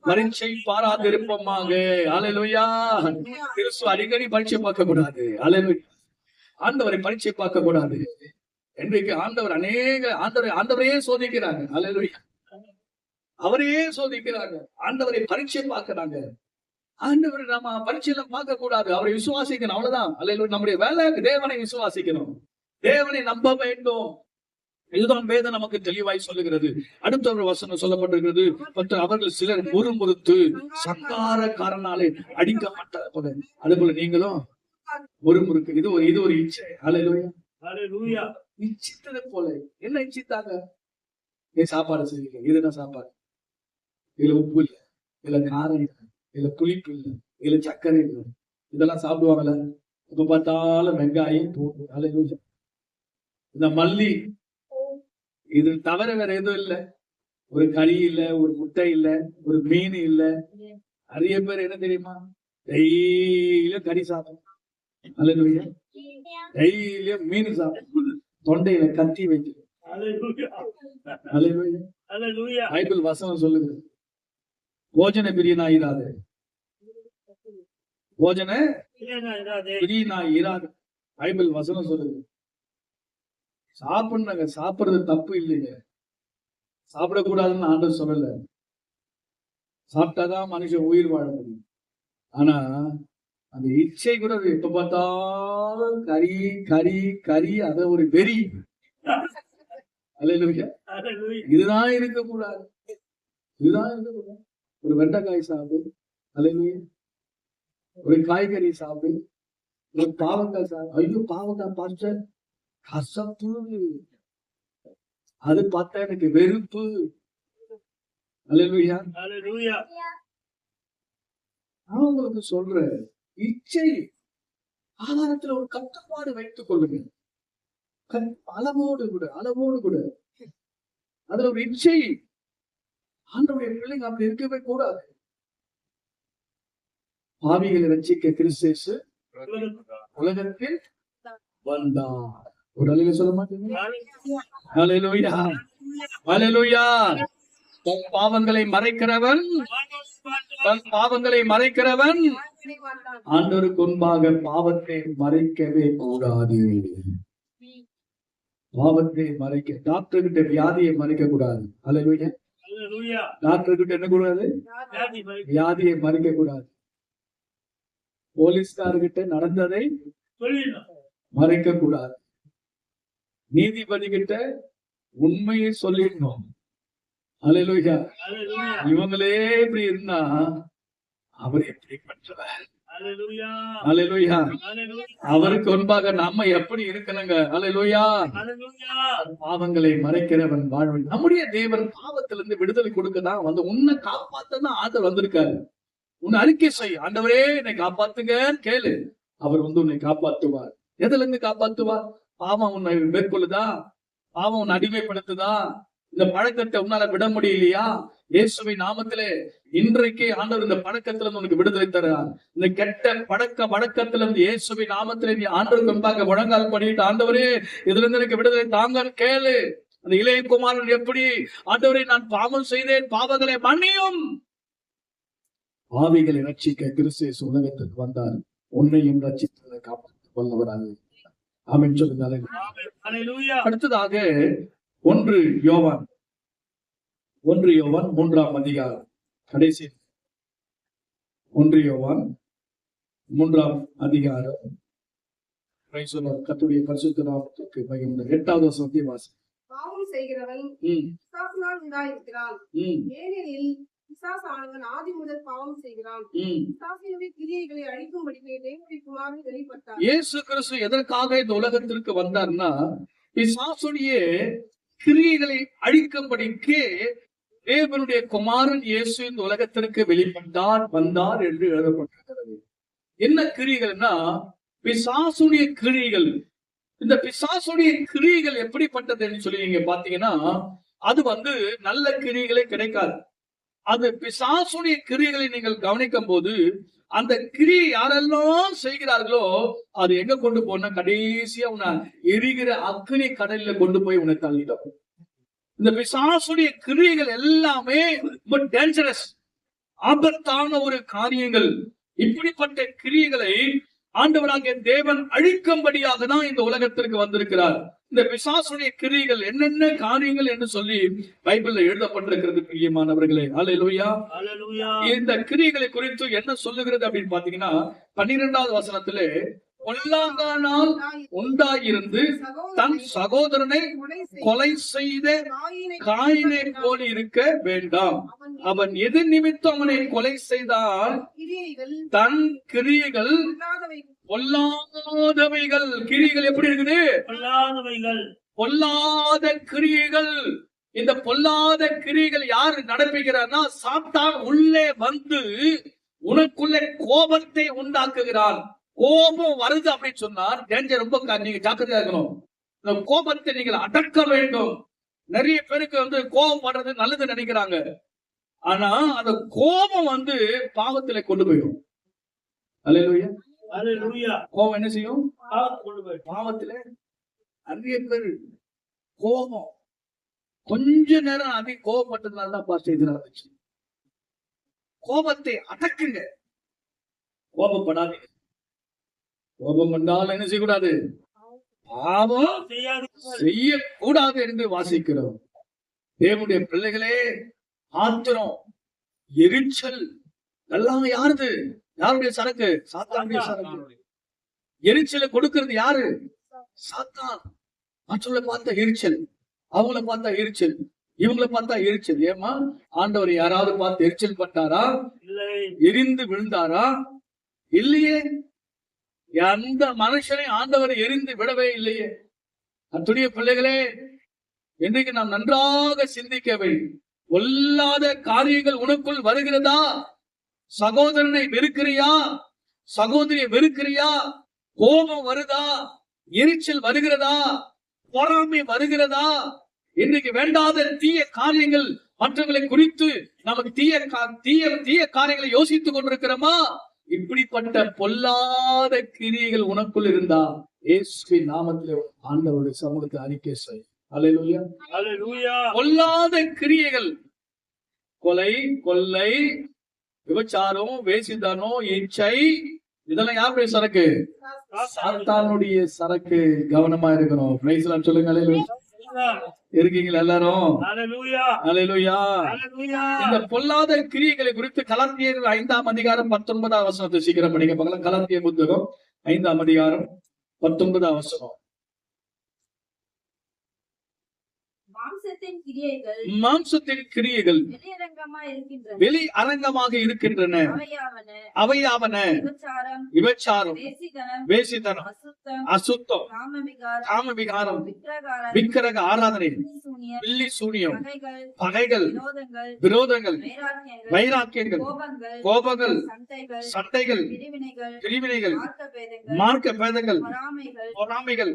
பரீட்சை பாராதிருப்போமாக. ஹல்லேலூயா. கிறிஸ்துவ அடிக்கடி பரீட்சை பார்க்க கூடாது. ஹல்லேலூயா. ஆண்டவரை பரீட்சை பார்க்க கூடாது. இன்றைக்கு ஆண்டவர் ஆண்டவரையே சோதிக்கிறாங்க. ஹல்லேலூயா. அவரையே சோதிக்கிறாங்க, ஆண்டவரை பரீட்சை பார்க்கிறாங்க. ஆண்டவரை நாம பரீட்சையில பார்க்க கூடாது, அவரை விசுவாசிக்கணும், அவ்வளவுதான். அல்லேலூயா. நம்முடைய வேலை தேவனை விசுவாசிக்கணும், தேவனை நம்ப வேண்டும். இதுதான் வேதம் நமக்கு தெளிவாய் சொல்லுகிறது. அடுத்த ஒரு வசனம் சொல்லப்பட்டிருக்கிறது, அவர்கள் சிலர் முறுமுறுத்து சங்காரக்காரனாலே அடிக்கப்பட்ட போல, அது போல நீங்களும் முறுமுறுக்கு. இது ஒரு இச்சை. அல்லேலூயா. இச்சித்தது போல. என்ன இச்சித்தாங்க? சாப்பாடு செய்வீங்க, இதுதான் சாப்பாடு, இதுல உப்பு இல்லை, இதுல காரம் இல்லை, இதுல புளிப்பு இல்லை, இதுல சர்க்கரை இல்லை, இதெல்லாம் சாப்பிடுவாங்கல்ல. இப்ப பார்த்தாலும் வெங்காயம் பூண்டு, அல்லேலூயா. இந்த மல்லி, இது தவிர வேற எதுவும் இல்லை. ஒரு கறி இல்ல, ஒரு முட்டை இல்ல, ஒரு மீன் இல்ல. நிறைய பேர் என்ன தெரியுமா, டெய்லியும் கறி சாப்பிடும், அல்லேலூயா. டெய்லியும் மீன் சாப்பிடும், தொண்டையில கத்தி வைக்கும். பைபிள் வசனம் சொல்லுது, போஜன பிரியனாயிராது, போஜன பிரியனாயிராது. பைபிள் வசனம் சொல்லுது. சாப்பிடுங்க, சாப்பிடுறது தப்பு இல்லைங்க, சாப்பிடக்கூடாதுன்னு ஆண்டவர் சொல்லல. சாப்பிட்டாதான் மனுஷன் உயிர் வாழ முடியும். ஆனா அந்த இச்சை கூட எப்ப பார்த்தாலும் கறி கறி கறி, அத ஒரு வெறி. அல்லேலூயா. இதுதான் இருக்கக்கூடாது, இதுதான் இருக்கக்கூடாது. ஒரு வெண்டைக்காய் சாப்பிடு, அல்லேலூயா. ஒரு காய்கறி சாப்பிடு, ஒரு பாவக்காய் சாப்பிடு. ஐயோ, பாவக்காய் பார்த்தா கசப்பு, அது பார்த்தா எனக்கு வெறுப்பு. அல்லேலூயா. நான் உங்களுக்கு சொல்றேன், இச்சை ஆதாரத்துல ஒரு கட்டுப்பாடு வைத்துக் கொள்ளுங்க. அளவோடு கூட அதுல ஒரு இச்சை. ஆண்டவருடைய பிள்ளைங்க அப்படி இருக்கவே கூடாது. பாவிகளை ரட்சிக்க கிறிஸ்து இயேசு உலகத்தில் வந்தார். ஒரு அலையில சொல்ல மாட்டீங்க? ஹல்லேலூயா, ஹல்லேலூயா. தன் பாவங்களை மறைக்கிறவன் ஆண்டவருக்கு முன்பாக பாவத்தை மறைக்கவே கூடாது. பாவத்தை மறைக்க, டாக்டர் கிட்ட வியாதியை மறைக்க கூடாது. அல்லேலூயா. டாக்டர் கிட்ட என்ன கூடாது? வியாதியை மறைக்க கூடாது. போலீஸ்காரர்கிட்ட நடந்ததை மறைக்க கூடாது. நீதிபதி கிட்ட உண்மையை சொல்லிடணும். அல்லேலூயா. இவங்களே இப்படி இருந்தா அவர் எப்படி பண்றவர்? அல்லேலூயா. அவருக்கு முன்பாக நாம எப்படி இருக்கணுங்க? அல்லேலூயா. பாவங்களை மறைக்கிறவன் வாழ்வன். நம்முடைய தேவன் பாவத்திலிருந்து விடுதலை கொடுக்கதான் வந்து, உன்னை காப்பாத்ததான் ஆண்டவர் வந்திருக்காரு. உன்னை அறிக்கை செய், ஆண்டவரே என்னை காப்பாத்துங்க கேளு, அவர் வந்து உன்னை காப்பாத்துவார். எதுல இருந்து காப்பாத்துவார்? பாவம் உன்னை மேற்கொள்ளுதா? பாவம் உன்னை அடிமைப்படுத்துதா? இந்த பழக்கத்தை உன்னால விட முடியலையா? இயேசுவின் நாமத்திலே இன்றைக்கு ஆண்டவர் இந்த பழக்கத்துல இருந்து உனக்கு விடுதலை தருகிறார். இந்த கெட்ட வழக்கத்துல இருந்து இயேசுவின் நாமத்திலே நீ ஆண்டவருக்கு முன்பாக முழங்கால் பண்ணிட்டு, ஆண்டவரே இதுல இருந்து எனக்கு விடுதலை தாங்க கேளு. அந்த இளைய குமாரன் எப்படி, ஆண்டவரே நான் பாவம் செய்தேன், பாவங்களை மன்னியும். பாவிகளை ரட்சிக்க கிறிஸ்து இயேசு உலகத்திற்கு வந்தார். உன்னையும் ரட்சித்ததை காப்பாற்றிக் கொள்ளவராக ஆமென் சொல்லுங்க. அல்லேலூயா. ஆமென். ஹalleluya. அடுத்ததாக 1 யோவான் 3ஆம் அதிகாரம் கடைசி 1 யோவான் 3ஆம் அதிகாரம் கர்த்தருடைய பரிசுத்த நாமத்திற்கு மகிமை. 8வது வசனத்தை வாசி. பாவம் செய்கிறவன் பிசாசினால் உண்டாயிருக்கிறான். ஏனெனில் பிசாசானவன் ஆதி முதல் பாவம் செய்கிறான். பிசாசினுடைய கிரியைகளை அழிக்கும்படியே தேவனுடைய குமாரன் வெளிப்பட்டார். இயேசு கிறிஸ்து எதற்காக இந்த உலகத்திற்கு வந்தார்னா, பிசாசுடைய கிரியைகளை அழிக்கும்படிக்கே தேவனுடைய குமாரன் இயேசு இந்த உலகத்திற்கு வந்தார் என்று எழுதப்பட்டிருக்கிறது. என்ன கிரியைகள்னா பிசாசுடைய கிரியைகள். இந்த பிசாசுடைய கிரியைகள் எப்படிப்பட்டதுன்னு சொல்லி நீங்க பாத்தீங்கன்னா, அது நல்ல கிரியைகளே கிடைக்காது. அது பிசாசுடைய கிரியைகளை நீங்கள் கவனிக்கும் போது அந்த கிரியை யாரெல்லாம் செய்கிறார்களோ அது எங்க கொண்டு போனா கடைசியா உன்னை எரிகிற அக்னி கடல்ல கொண்டு போய் உன்னை தள்ளிடும். இந்த பிசாசுடைய கிரியைகள் எல்லாமே ரொம்ப டேஞ்சரஸ், ஆபத்தான ஒரு காரியங்கள். இப்படிப்பட்ட கிரியைகளை ஆண்டவராகிய தேவன் அழிக்கும்படியாக தான் இந்த உலகத்திற்கு வந்திருக்கிறார். இந்த பிசாசுடைய கிரியைகள் என்னென்ன காரியங்கள் என்று சொல்லி பைபிள்ல எழுதப்பட்டிருக்கிறது பிரியமானவர்களே. அல்லேலூயா. ஹalleluya. இந்த கிரியைகளை குறித்து என்ன சொல்லுகிறது அப்படின்னு பாத்தீங்கன்னா, 12வது வசனத்திலே பொல்லாங்கானால் உண்டாயிருந்து தன் சகோதரனை கொலை செய்த காயினை போல இருக்க வேண்டாம். அவன் எது நிமித்தம் அவனை கொலை செய்தால் தன் கிரியைகள் பொல்லாதவைகள். கிரியைகள் எப்படி இருக்குது? பொல்லாதவைகள். பொல்லாத கிரியைகள். இந்த பொல்லாத கிரியைகள் யார் நடப்பிக்கிறார்னா, சாத்தான் உள்ளே வந்து உனக்குள்ளே கோபத்தை உண்டாக்குகிறான். கோபம் வருது அப்படின்னு சொன்னார் டேஞ்சர். ரொம்ப நீங்க ஜாக்கிரதையா இருக்கணும். இந்த கோபத்தை நீங்கள் அடக்க வேண்டும். நிறைய பேருக்கு கோபம் படுறது நல்லது நினைக்கிறாங்க. ஆனா அந்த கோபம் பாவத்திலே கொண்டு போயிடும். அல்லேலூயா. ஹalleluya. கோபம் என்ன செய்யும்? கொண்டு போய் பாவத்திலே நிறைய பேர் கோபம் கொஞ்ச நேரம் அதிக கோபப்பட்டதுனால தான் பாஸ்டர் இது நடந்துச்சு. கோபத்தை அடக்குங்க. கோபப்படாதீங்க. கோபம் வந்தால் என்ன செய்யக்கூடாது? பாவம் செய்யக்கூடாது என்று வாசிக்கிறோம். தேவனுடைய பிள்ளைகளே, ஆத்திரம், எரிச்சல் எல்லாம் யாருது? யாருடைய சரக்கு? சாத்தானுடைய சரக்கு. எரிச்சலை கொடுக்கிறது யாரு? சாத்தான். மற்றவங்களை பார்த்தா எரிச்சல், அவங்கள பார்த்தா எரிச்சல், இவங்களை பார்த்தா எரிச்சல். ஏமா ஆண்டவர் யாராவது பார்த்து எரிச்சல் பட்டாரா? எரிந்து விழுந்தாரா? இல்லையே. எந்த மனுஷனை ஆண்டவர் எரிந்து விடவே இல்லையே. அத்துடைய பிள்ளைகளே, இன்றைக்கு நாம் நன்றாக சிந்திக்க வேண்டும். கொல்லாத காரியங்கள் உனக்குள் வருகிறதா? சகோதரனை வெறுக்கிறியா? சகோதரியை வெறுக்கிறியா? கோபம் வருதா? எரிச்சல் வருகிறதா? பொறாமை வருகிறதா? இன்றைக்கு வேண்டாத தீய காரியங்கள் மற்றவர்களை குறித்து நமக்கு தீய காரியங்களை யோசித்துக் கொண்டிருக்கிறோமா? இப்படிப்பட்ட பொல்லாத கிரியைகள் உனக்குள் இருந்தா இயேசுவின் நாமத்திலே ஆண்டவருடைய சமூகத்தை அறிக்கை செய். அல்லேலூயா. ஹalleluya. பொல்லாத கிரியைகள், கொலை, கொள்ளை, விபச்சாரம், வேசித்தனம், இச்சை, இதெல்லாம் யாருடைய சரக்கு? சாத்தானுடைய சரக்கு. கவனமா இருக்கணும். பிரைஸ் எல்லாம் சொல்லுங்க. அல்லேலூயா. இருக்கீங்களா எல்லாரும்? ஹalleluya. அல்லேலூயா. ஹalleluya. இந்த பொல்லாத கிரியைகளை குறித்து கலாத்தியர் 5ஆம் அதிகாரம் 19ஆம் வசனத்தை சீக்கிரம் படிங்க பார்க்கலாம். கலாத்தியர் புத்தகம் 5ஆம் அதிகாரம் 19ஆம் வசனம். மாம்சத்தின் கிரியைகள் வெளி அரங்கமாக இருக்கின்றன. அவையாவன விபச்சாரம், வேசித்தனம், அசுத்தம், காமவிகாரம், விக்கிரக ஆராதனை, பில்லி சூனியம், பகைகள், விரோதங்கள், வைராக்கியங்கள், கோபங்கள், சண்டைகள், பிரிவினைகள், மார்க்க பேதங்கள், பொறாமைகள்,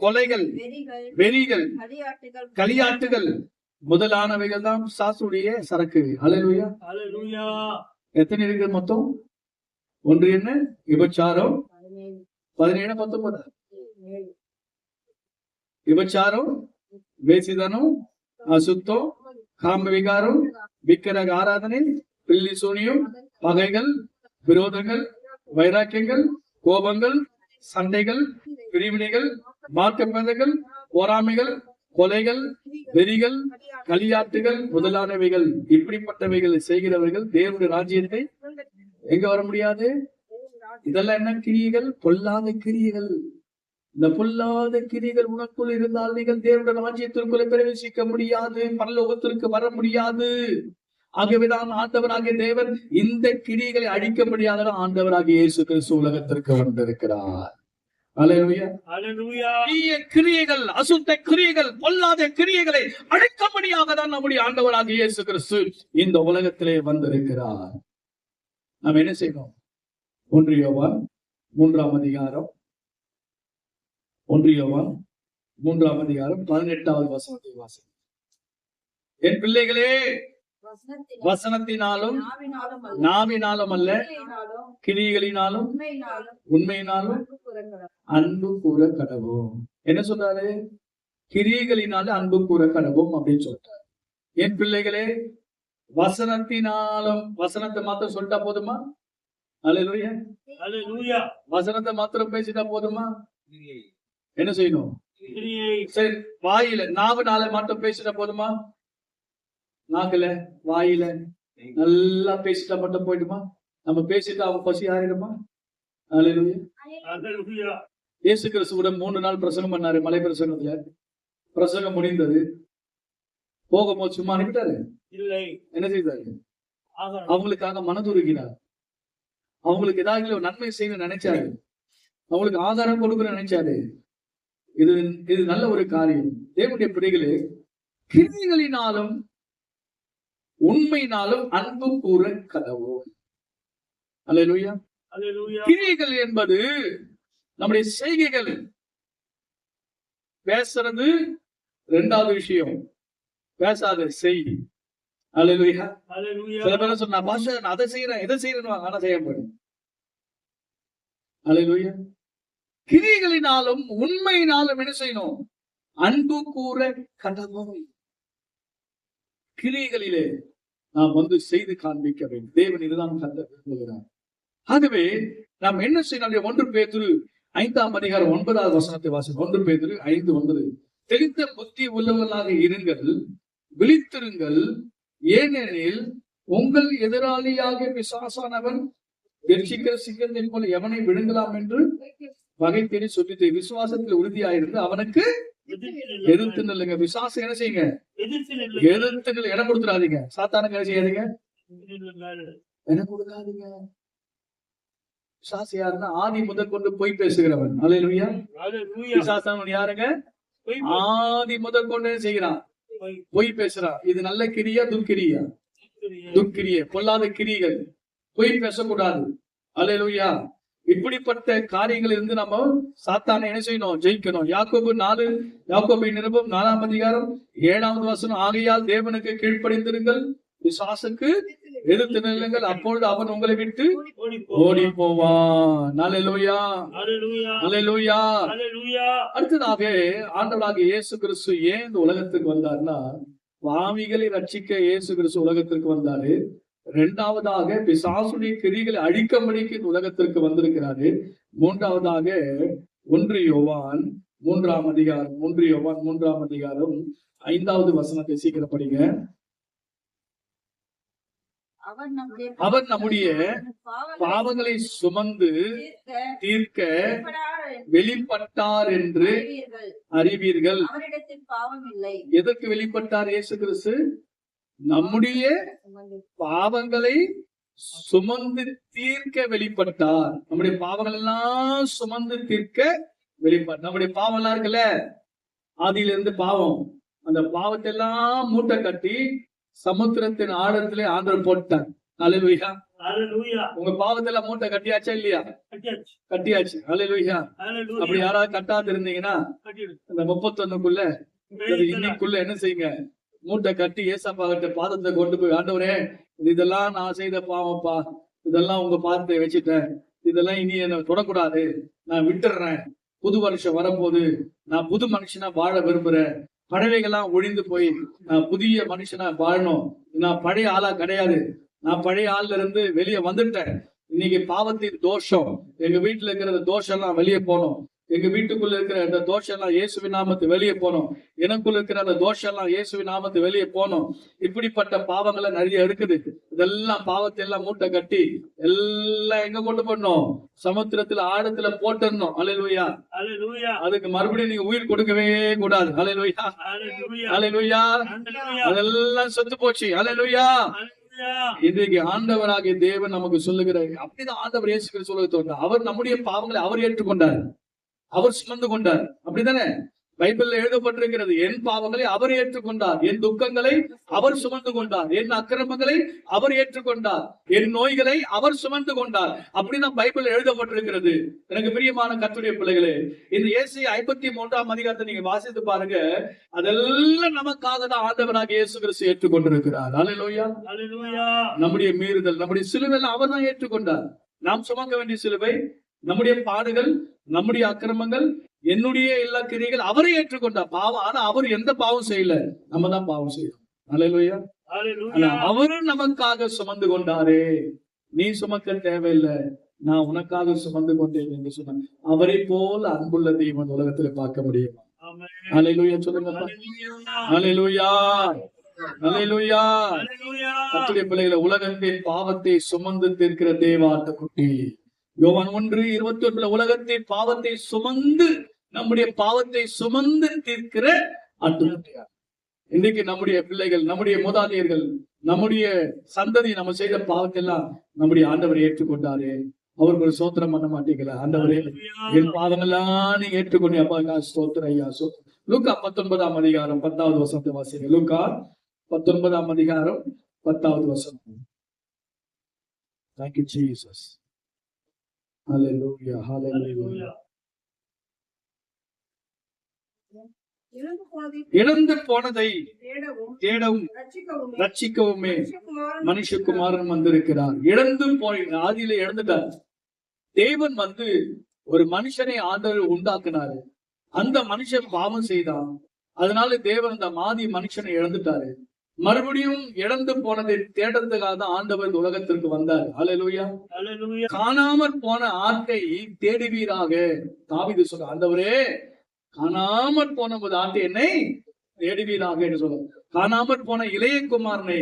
கொலைகள், வெறிகள், களியாட்டுகள் முதலானவைகள் தான் சாசுடைய சரக்கு. அல்லேலூயா. ஹalleluya. எத்தனை இருக்கு மொத்தம்? ஒன்று என்ன? விபச்சாரம் 17 19. விபச்சாரம், வேசிதனம், அசுத்தம், காமவிகாரம், விக்கிரக ஆராதனை, பில்லி சூனியம், பகைகள், விரோதங்கள், வைராக்கியங்கள், கோபங்கள், சண்டைகள், பிரிவினைகள், மார்க்கப்பேதங்கள், பொறாமைகள், கொலைகள், வெறிகள், களியாட்டுகள் முதலானவைகள், இப்படிப்பட்டவைகள் செய்கிறவர்கள் தேவனுடைய ராஜ்யத்தை எங்க வர முடியாது. இதெல்லாம் என்ன கிரியைகள்? பொல்லாத கிரியைகள். இந்த பொல்லாத கிரியைகள் உனக்குள் இருந்தால் நீங்கள் தேவனுடைய ராஜ்யத்திற்குள்ள பிரவேசிக்க முடியாது, பரலோகத்திற்கு வர முடியாது. ஆகவேதான் ஆண்டவராகிய தேவன் இந்த கிரியைகளை அழிக்க முடியாத ஆண்டவராகிய இயேசு கிறிஸ்து உலகத்திற்கு வந்திருக்கிறார். அல்லேலூயா. அல்லேலூயா. தீய கிரியைகள், அசுத்த கிரியைகள், பொல்லாத கிரியைகளை அழிக்கும்படியாக தான் நம்முடைய ஆண்டவராகிய இயேசு கிறிஸ்து இந்த உலகத்திலே வந்திருக்கிறார். நாம் என்ன செய்யணும்? 1 யோவான் 3ஆம் அதிகாரம் 18வது வசனத்தை வாசி. என் பிள்ளைகளே, வசனத்தினாலும் நாவினாலும் அல்ல, கிரிகளினாலும் உண்மையினாலும் அன்பு கூற கடவோம். என்ன சொல்றாரு? கிரியைகளினால அன்பு கூற கடவோம் அப்படின்னு சொல்றாரு. என் பிள்ளைகளே, வசனத்தினாலும், வசனத்தை மாத்திரம் சொல்லிட்டா போதுமா? அல்லேலூயா. அல்லேலூயா. வசனத்தை மாத்திரம் பேசிட்டா போதுமா? என்ன செய்யணும்? கிரியை. சரி, வாயில நாவினால மட்டும் பேசிட்டா போதுமா? நாக்குல வாயில நல்லா பேசிட்டா மட்டும் போயிடுமா? நம்ம பேசிட்டு அவங்க பசி ஆறிடுமா? அல்லேலூயா. அல்லேலூயா. இயேசு கிறிஸ்துவிடம் 3 நாள் பிரசங்கம் பண்ணாரு. மலை பிரசங்கத்துல பிரசங்கம் முடிந்தது. போகும்போது சும்மா அனுப்பிட்டாரு? இல்லை. என்ன செய்தாரு? அவங்களுக்காக மனதுருகினார். அவங்களுக்கு ஏதாவது ஒரு நன்மை செய்யணும்னு நினைச்சாரு. அவங்களுக்கு ஆதாரம் கொடுக்கணும்னு நினைச்சாரு. இது நல்ல ஒரு காரியம். தேவனுடைய பிள்ளைகளே, கிரியைகளினாலும் உண்மையினாலும் அன்பு கூற கடவோம். அல்லேலூயா. அல்லேலூயா. கிரியைகள் என்பது நம்முடைய செய்கைகள். பேசுறது 2வது விஷயம், பேசாத செய்தி. அல்லேலூயா. அல்லேலூயா. சில பேர் சொன்னா, பாஷா நான் அதை செய்யறேன் இதை செய்யறேன், ஆனா செய்ய முடியும். அல்லேலூயா. கிரியைகளினாலும் உண்மையினாலும் என்ன செய்யணும்? அன்பு கூற கடவோம். கிரியைகளிலே நாம் செய்து காண்பிக்க வேண்டும். தேவன் இதுதான் கத்த விரும்புகிறார். ஆகவே நாம் என்ன செய்யணும்? 1 பேதுரு 5ஆம் அதிகாரம் 9வது வசனத்தை வாசி. 1 பேதுரு 5:9. தெளிந்த புத்தி உள்ளவர்களாக இருங்கள், விழித்திருங்கள், ஏனெனில் உங்கள் எதிராளியாக பிசாசானவன் கெர்ச்சிக்கிற சிங்கத்தின் போல எவனை விழுங்கலாம் என்று வகை தேடி சொல்லிட்டு விசுவாசத்தில் உறுதியாயிருந்து அவனுக்கு எதிர்த்து நில்லுங்க. விசுவாசம் என்ன செய்யுங்க? எதிர்த்து நில்லுங்க. இடம் கொடுத்துடாதீங்க. சாத்தானுக்கு என்ன செய்யாதீங்க? இடம் கொடுக்காதீங்க. பிசாசு யாருன்னா ஆதி முதல் கொண்டு போய் பேசுகிறவன். அல்லேலூயா. பிசாசானவன் யாருங்க? ஆதி முதல் கொண்டு செய்கிறான், பொய் பேசுறான். இது நல்ல கிரியா துர்க்கிரியா? துர்க்கிரிய, பொல்லாத கிரிகள். பொய் பேசக்கூடாது. அல்லேலூயா. இப்படிப்பட்ட காரியங்கள் இருந்து நம்ம சாத்தானை என்ன செய்யணும்? ஜெயிக்கணும். யாக்கோபின் நிருபம் 4ஆம் அதிகாரம் 7வது வசனம். ஆகையால் தேவனுக்கு கீழ்ப்படிந்திருங்கள், பிசாசுக்கு எதிர்த்து நில்லுங்கள், அப்பொழுது அவன் உங்களை விட்டு ஓடி போவான். அல்லேலூயா. அல்லேலூயா. அடுத்ததாக ஆண்டவராகிய இயேசு கிறிஸ்து ஏன் இந்த உலகத்துக்கு வந்தார்னா, பாவிகளை ரட்சிக்க இயேசு கிறிஸ்து உலகத்திற்கு வந்தாரு. 2வதாக பிசாசுடைய கிரிகளை அழிக்கும்படிக்கு இந்த உலகத்திற்கு வந்திருக்கிறாரு. 3வதாக 1 யோவான் 3ஆம் அதிகாரம் 5வது வசனத்தை சீக்கிரம் படிங்க. அவர் நம்முடைய பாவங்களை சுமந்து தீர்க்க வெளிப்பட்டார் என்று அறிவீர்கள். எதற்கு வெளிப்பட்டார் இயேசு கிறிஸ்து? நம்முடைய பாவங்களை சுமந்து தீர்க்க வெளிப்பட்டார். நம்முடைய பாவங்கள் எல்லாம் சுமந்து தீர்க்க வெளிப்பட்டார். நம்முடைய பாவம் எல்லாம் இருக்குல்ல, ஆதியிலிருந்து பாவம், அந்த பாவத்தை எல்லாம் மூட்டை கட்டி சமுத்திரத்தின் ஆழத்திலே ஆண்டவர் போட்டார். அல்லேலூயா. உங்க பாவத்துல மூட்டை கட்டியாச்சா இல்லையா? கட்டியாச்சு. அல்லேலூயா. அப்படி யாராவது கட்டாது இருந்தீங்கன்னா அந்த 31க்குள்ள இன்னைக்குள்ள என்ன செய்யுங்க? மூட்டை கட்டி ஏசப்பா கிட்ட பாதத்தை கொண்டு போய், ஆண்டவரே இதெல்லாம் நான் செய்த பாவம்ப்பா, இதெல்லாம் உங்க பாதத்தை வச்சுட்டேன், இதெல்லாம் இனி என்ன தொடக்கூடாது, நான் விட்டுறேன். புது வருஷம் வரப்போது, நான் புது மனுஷனா வாழ விரும்புறேன். பழவைகள்லாம் ஒழிந்து போய் நான் புதிய மனுஷனா வாழணும். நான் பழைய ஆளா கிடையாது. நான் பழைய ஆள்ல இருந்து வெளியே வந்துட்டேன். இன்னைக்கு பாவத்தின் தோஷம், எங்க வீட்டுல இருக்கிற தோஷம் எல்லாம் வெளியே போகணும். எங்க வீட்டுக்குள்ள இருக்கிற அந்த தோஷம் எல்லாம் இயேசுவின் நாமத்து வெளியே போனோம். எனக்குள்ள இருக்கிற அந்த தோஷம் எல்லாம் இயேசுவின் நாமத்து வெளியே போனோம். இப்படிப்பட்ட பாவங்களை நிறைய இருக்குது. இதெல்லாம் பாவத்தை எல்லாம் மூட்டை கட்டி எல்லாம் எங்க கொண்டு போடணும்? சமுத்திரத்துல ஆழத்துல போட்டுடணும். அல்லேலூயா. Hallelujah. அதுக்கு மறுபடியும் நீங்க உயிர் கொடுக்கவே கூடாது. அல்லேலூயா. Hallelujah. அல்லேலூயா. Hallelujah. அதெல்லாம் செத்து போச்சு. அல்லேலூயா. Hallelujah. இன்றைக்கு ஆண்டவராகிய தேவன் நமக்கு சொல்லுகிறார். அப்படிதான் ஆண்டவர் இயேசு கிறிஸ்து சொல்ல தோன்றார். அவர் நம்முடைய பாவங்களை அவர் ஏற்றுக்கொண்டார், அவர் சுமந்து கொண்டார். அப்படித்தானே பைபிள்ல எழுதப்பட்டிருக்கிறது. என் பாவங்களை அவர் ஏற்றுக்கொண்டார், என் துக்கங்களை அவர் சுமந்து கொண்டார், என் அக்கிரமங்களை அவர் ஏற்றுக்கொண்டார், என் நோய்களை அவர் சுமந்து கொண்டார். அப்படிதான் பைபிள் எழுதப்பட்டிருக்கிறது. எனக்கு பிரியமான கர்த்தருடைய பிள்ளைகளே, இந்த ஏசாயா 53ஆம் அதிகாரத்தை நீங்க வாசித்து பாருங்க. அதெல்லாம் நமக்காக தான் ஆண்டவராகிய இயேசு கிறிஸ்து ஏற்றுக்கொண்டிருக்கிறார். அல்லேலூயா. Hallelujah. நம்முடைய மீறுதல், நம்முடைய சிலுவையில் அவர் தான் ஏற்றுக்கொண்டார். நாம் சுமக்க வேண்டிய சிலுவை, நம்முடைய பாடுகள், நம்முடைய அக்கிரமங்கள், என்னுடைய எல்லா கிரியைகள் அவரை ஏற்றுக்கொண்டார். பாவம், ஆனா அவர் எந்த பாவம் செய்யல, நம்ம தான் பாவம் செய்யறோம். அல்லேலூயா. ஆனா Hallelujah. அவரும் நமக்காக சுமந்து கொண்டாரே. நீ சுமக்க தேவையில்லை, நான் உனக்காக சுமந்து கொண்டேன் என்று சொன்னார். அவரை போல அன்புள்ள தெய்வம் உலகத்துல பார்க்க முடியும். Amen. அல்லேலூயா சொல்லுங்க. Hallelujah. அல்லேலூயா. அல்லேலூயா. Hallelujah. கர்த்தருடைய பிள்ளைகளை, உலகத்தின் பாவத்தை சுமந்து தீர்க்கிற தேவ ஆட்டுக்குட்டி. யோவான் 1:21 உலகத்தின் பாவத்தை சுமந்து, நம்முடைய பாவத்தை சுமந்து தீர்க்கிற ஆட்டுக்குட்டியார். இன்னைக்கு நம்முடைய பிள்ளைகள், நம்முடைய மூதாதையர்கள், நம்முடைய சந்ததி நம்ம செய்த பாவத்தை எல்லாம் நம்முடைய ஆண்டவர் ஏற்றுக்கொண்டாரே. அவருக்கு ஒரு சோத்திரம் பண்ண மாட்டீங்களா? ஆண்டவரே, என் பாவங்கள்லாம் நீங்க ஏற்றுக்கொண்டு அப்பா ஸ்தோத்திரம் ஐயா. லூக்கா 19ஆம் அதிகாரம் 10வது வசனத்தை வாசிங்க. லூக்கா 19ஆம் அதிகாரம் 10வது வசனம். Thank you Jesus. Hallelujah. Hallelujah. இழந்து போனதை தேடவும் ரட்சிக்கவுமே மனுஷகுமாரன் வந்திருக்கிறார். இழந்து போய் ஆதியில இழந்துட்டார். தேவன் ஒரு மனுஷனை ஆண்டவர் உண்டாக்குனாரு. அந்த மனுஷன் பாவம் செய்தான். அதனால தேவன் அந்த மாதி மனுஷனை இழந்துட்டாரு. மறுபடியும் இழந்து போனதை தேடுறதுக்காக தான் ஆண்டவர் இந்த உலகத்திற்கு வந்தார். அல்லேலூயா. Hallelujah. காணாமற் போன ஆட்டை தேடுவீராக. தாவீது சொல்ற, ஆண்டவரே, காணாமற் போன ஒரு ஆட்டை என்னை தேடுவீராக என்று சொல்ல. காணாமற் போன இளைய குமாரனை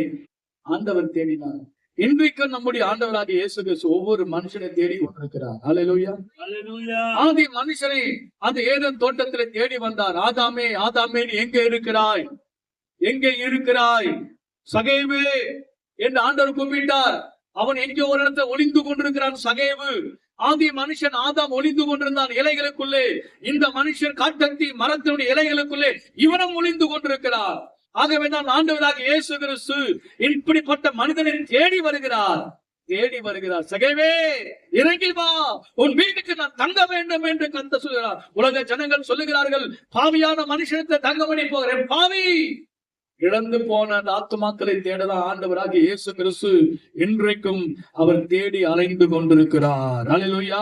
ஆண்டவர் தேடினார். இன்றைக்கு நம்முடைய ஆண்டவராகிய இயேசு கிறிஸ்து ஒவ்வொரு மனுஷனை தேடி கொண்டிருக்கிறார். அல்லேலூயா. Hallelujah. ஆதி மனுஷனை அந்த ஏதேன் தோட்டத்திலே தேடி வந்தார். ஆதாமே, ஆதாமே, நீ எங்கே இருக்கிறாய்? எங்கே இருக்கிறாய்? சகேவு என்று ஆண்டவர் கூப்பிட்டார். அவன் எங்கே ஒரு இடத்துல ஒளிந்து கொண்டிருக்கிறான். சகேவு. ஆதி மனுஷன் ஆதாம் ஒளிந்து கொண்டிருந்தான் இலைகளுக்குள்ளே. இந்த மனுஷன் காட்டத்தி மரத்தினுடைய இலைகளுக்குள்ளே இவனும் ஒளிந்து கொண்டிருக்கிறார். ஆகவே தான் ஆண்டவராகிய இயேசு கிறிஸ்து இப்படிப்பட்ட மனிதனை தேடி வருகிறார். சகேவே, இறங்கி வா, உன் வீட்டுக்கு நான் தங்க வேண்டும் என்று கர்த்தர் சொல்கிறார். உலக ஜனங்கள் சொல்லுகிறார்கள், பாவியான மனுஷனத்தை தங்கமணி போகிறேன். பாவி, இழந்து போன அந்த ஆத்துமாக்களை தேடலாம் ஆண்டவராகிய இயேசு கிறிஸ்து இன்றைக்கும் அவர் தேடி அலைந்து கொண்டிருக்கிறார். அல்லேலூயா.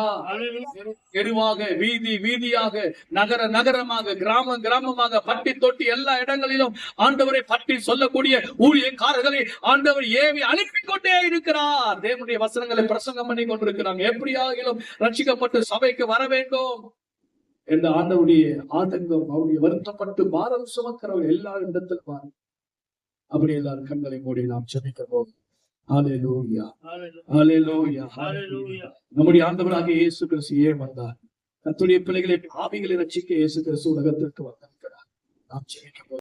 தெருவாக, வீதி வீதியாக, நகர நகரமாக, கிராம கிராமமாக, பட்டி தொட்டி எல்லா இடங்களிலும் ஆண்டவரை பற்றி சொல்லக்கூடிய ஊழியக்காரர்களை ஆண்டவர் ஏவி அனுப்பி கொண்டே இருக்கிறார். தேவனுடைய வசனங்களை பிரசங்கம் பண்ணி கொண்டிருக்கிறாங்க. எப்படியாகிலும் ரட்சிக்கப்பட்டு சபைக்கு வர வேண்டும் என்ற ஆண்டவருடைய ஆதங்கம், அவருடைய வருத்தப்பட்டு பாரம் சுமக்கிறவர்கள் எல்லா இடத்திலும் அப்படி எல்லாரும் கண்களை மூடி நாம் ஜெபிக்கிறோம். ஹல்லேலூயா. ஹல்லேலூயா. ஹல்லேலூயா. நம்முடைய ஆண்டவராகிய இயேசு கிறிஸ்து ஏன் வந்தார்? கர்த்தருடைய பிள்ளைகளை பாவிகளை ரட்சிக்க இயேசு கிறிஸ்து உலகத்திற்கு வந்திருக்கிறார். நாம் ஜெபிக்கிறோம்.